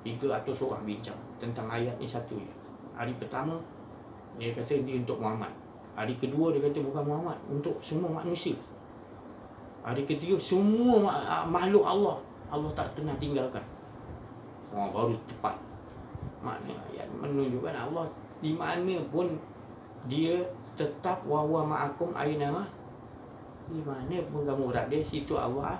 300 orang bincang tentang ayat ni satu je. Hari pertama dia kata ini untuk Muhammad. Hari kedua dia kata bukan Muhammad, untuk semua manusia. Hari ketiga semua makhluk Allah, Allah tak pernah tinggalkan. Baru tepat. Maknanya ayat menunjukkan Allah di mana pun dia tetap wa huwa ma'akum aina ma. Di mana pun kamu berada, situ Allah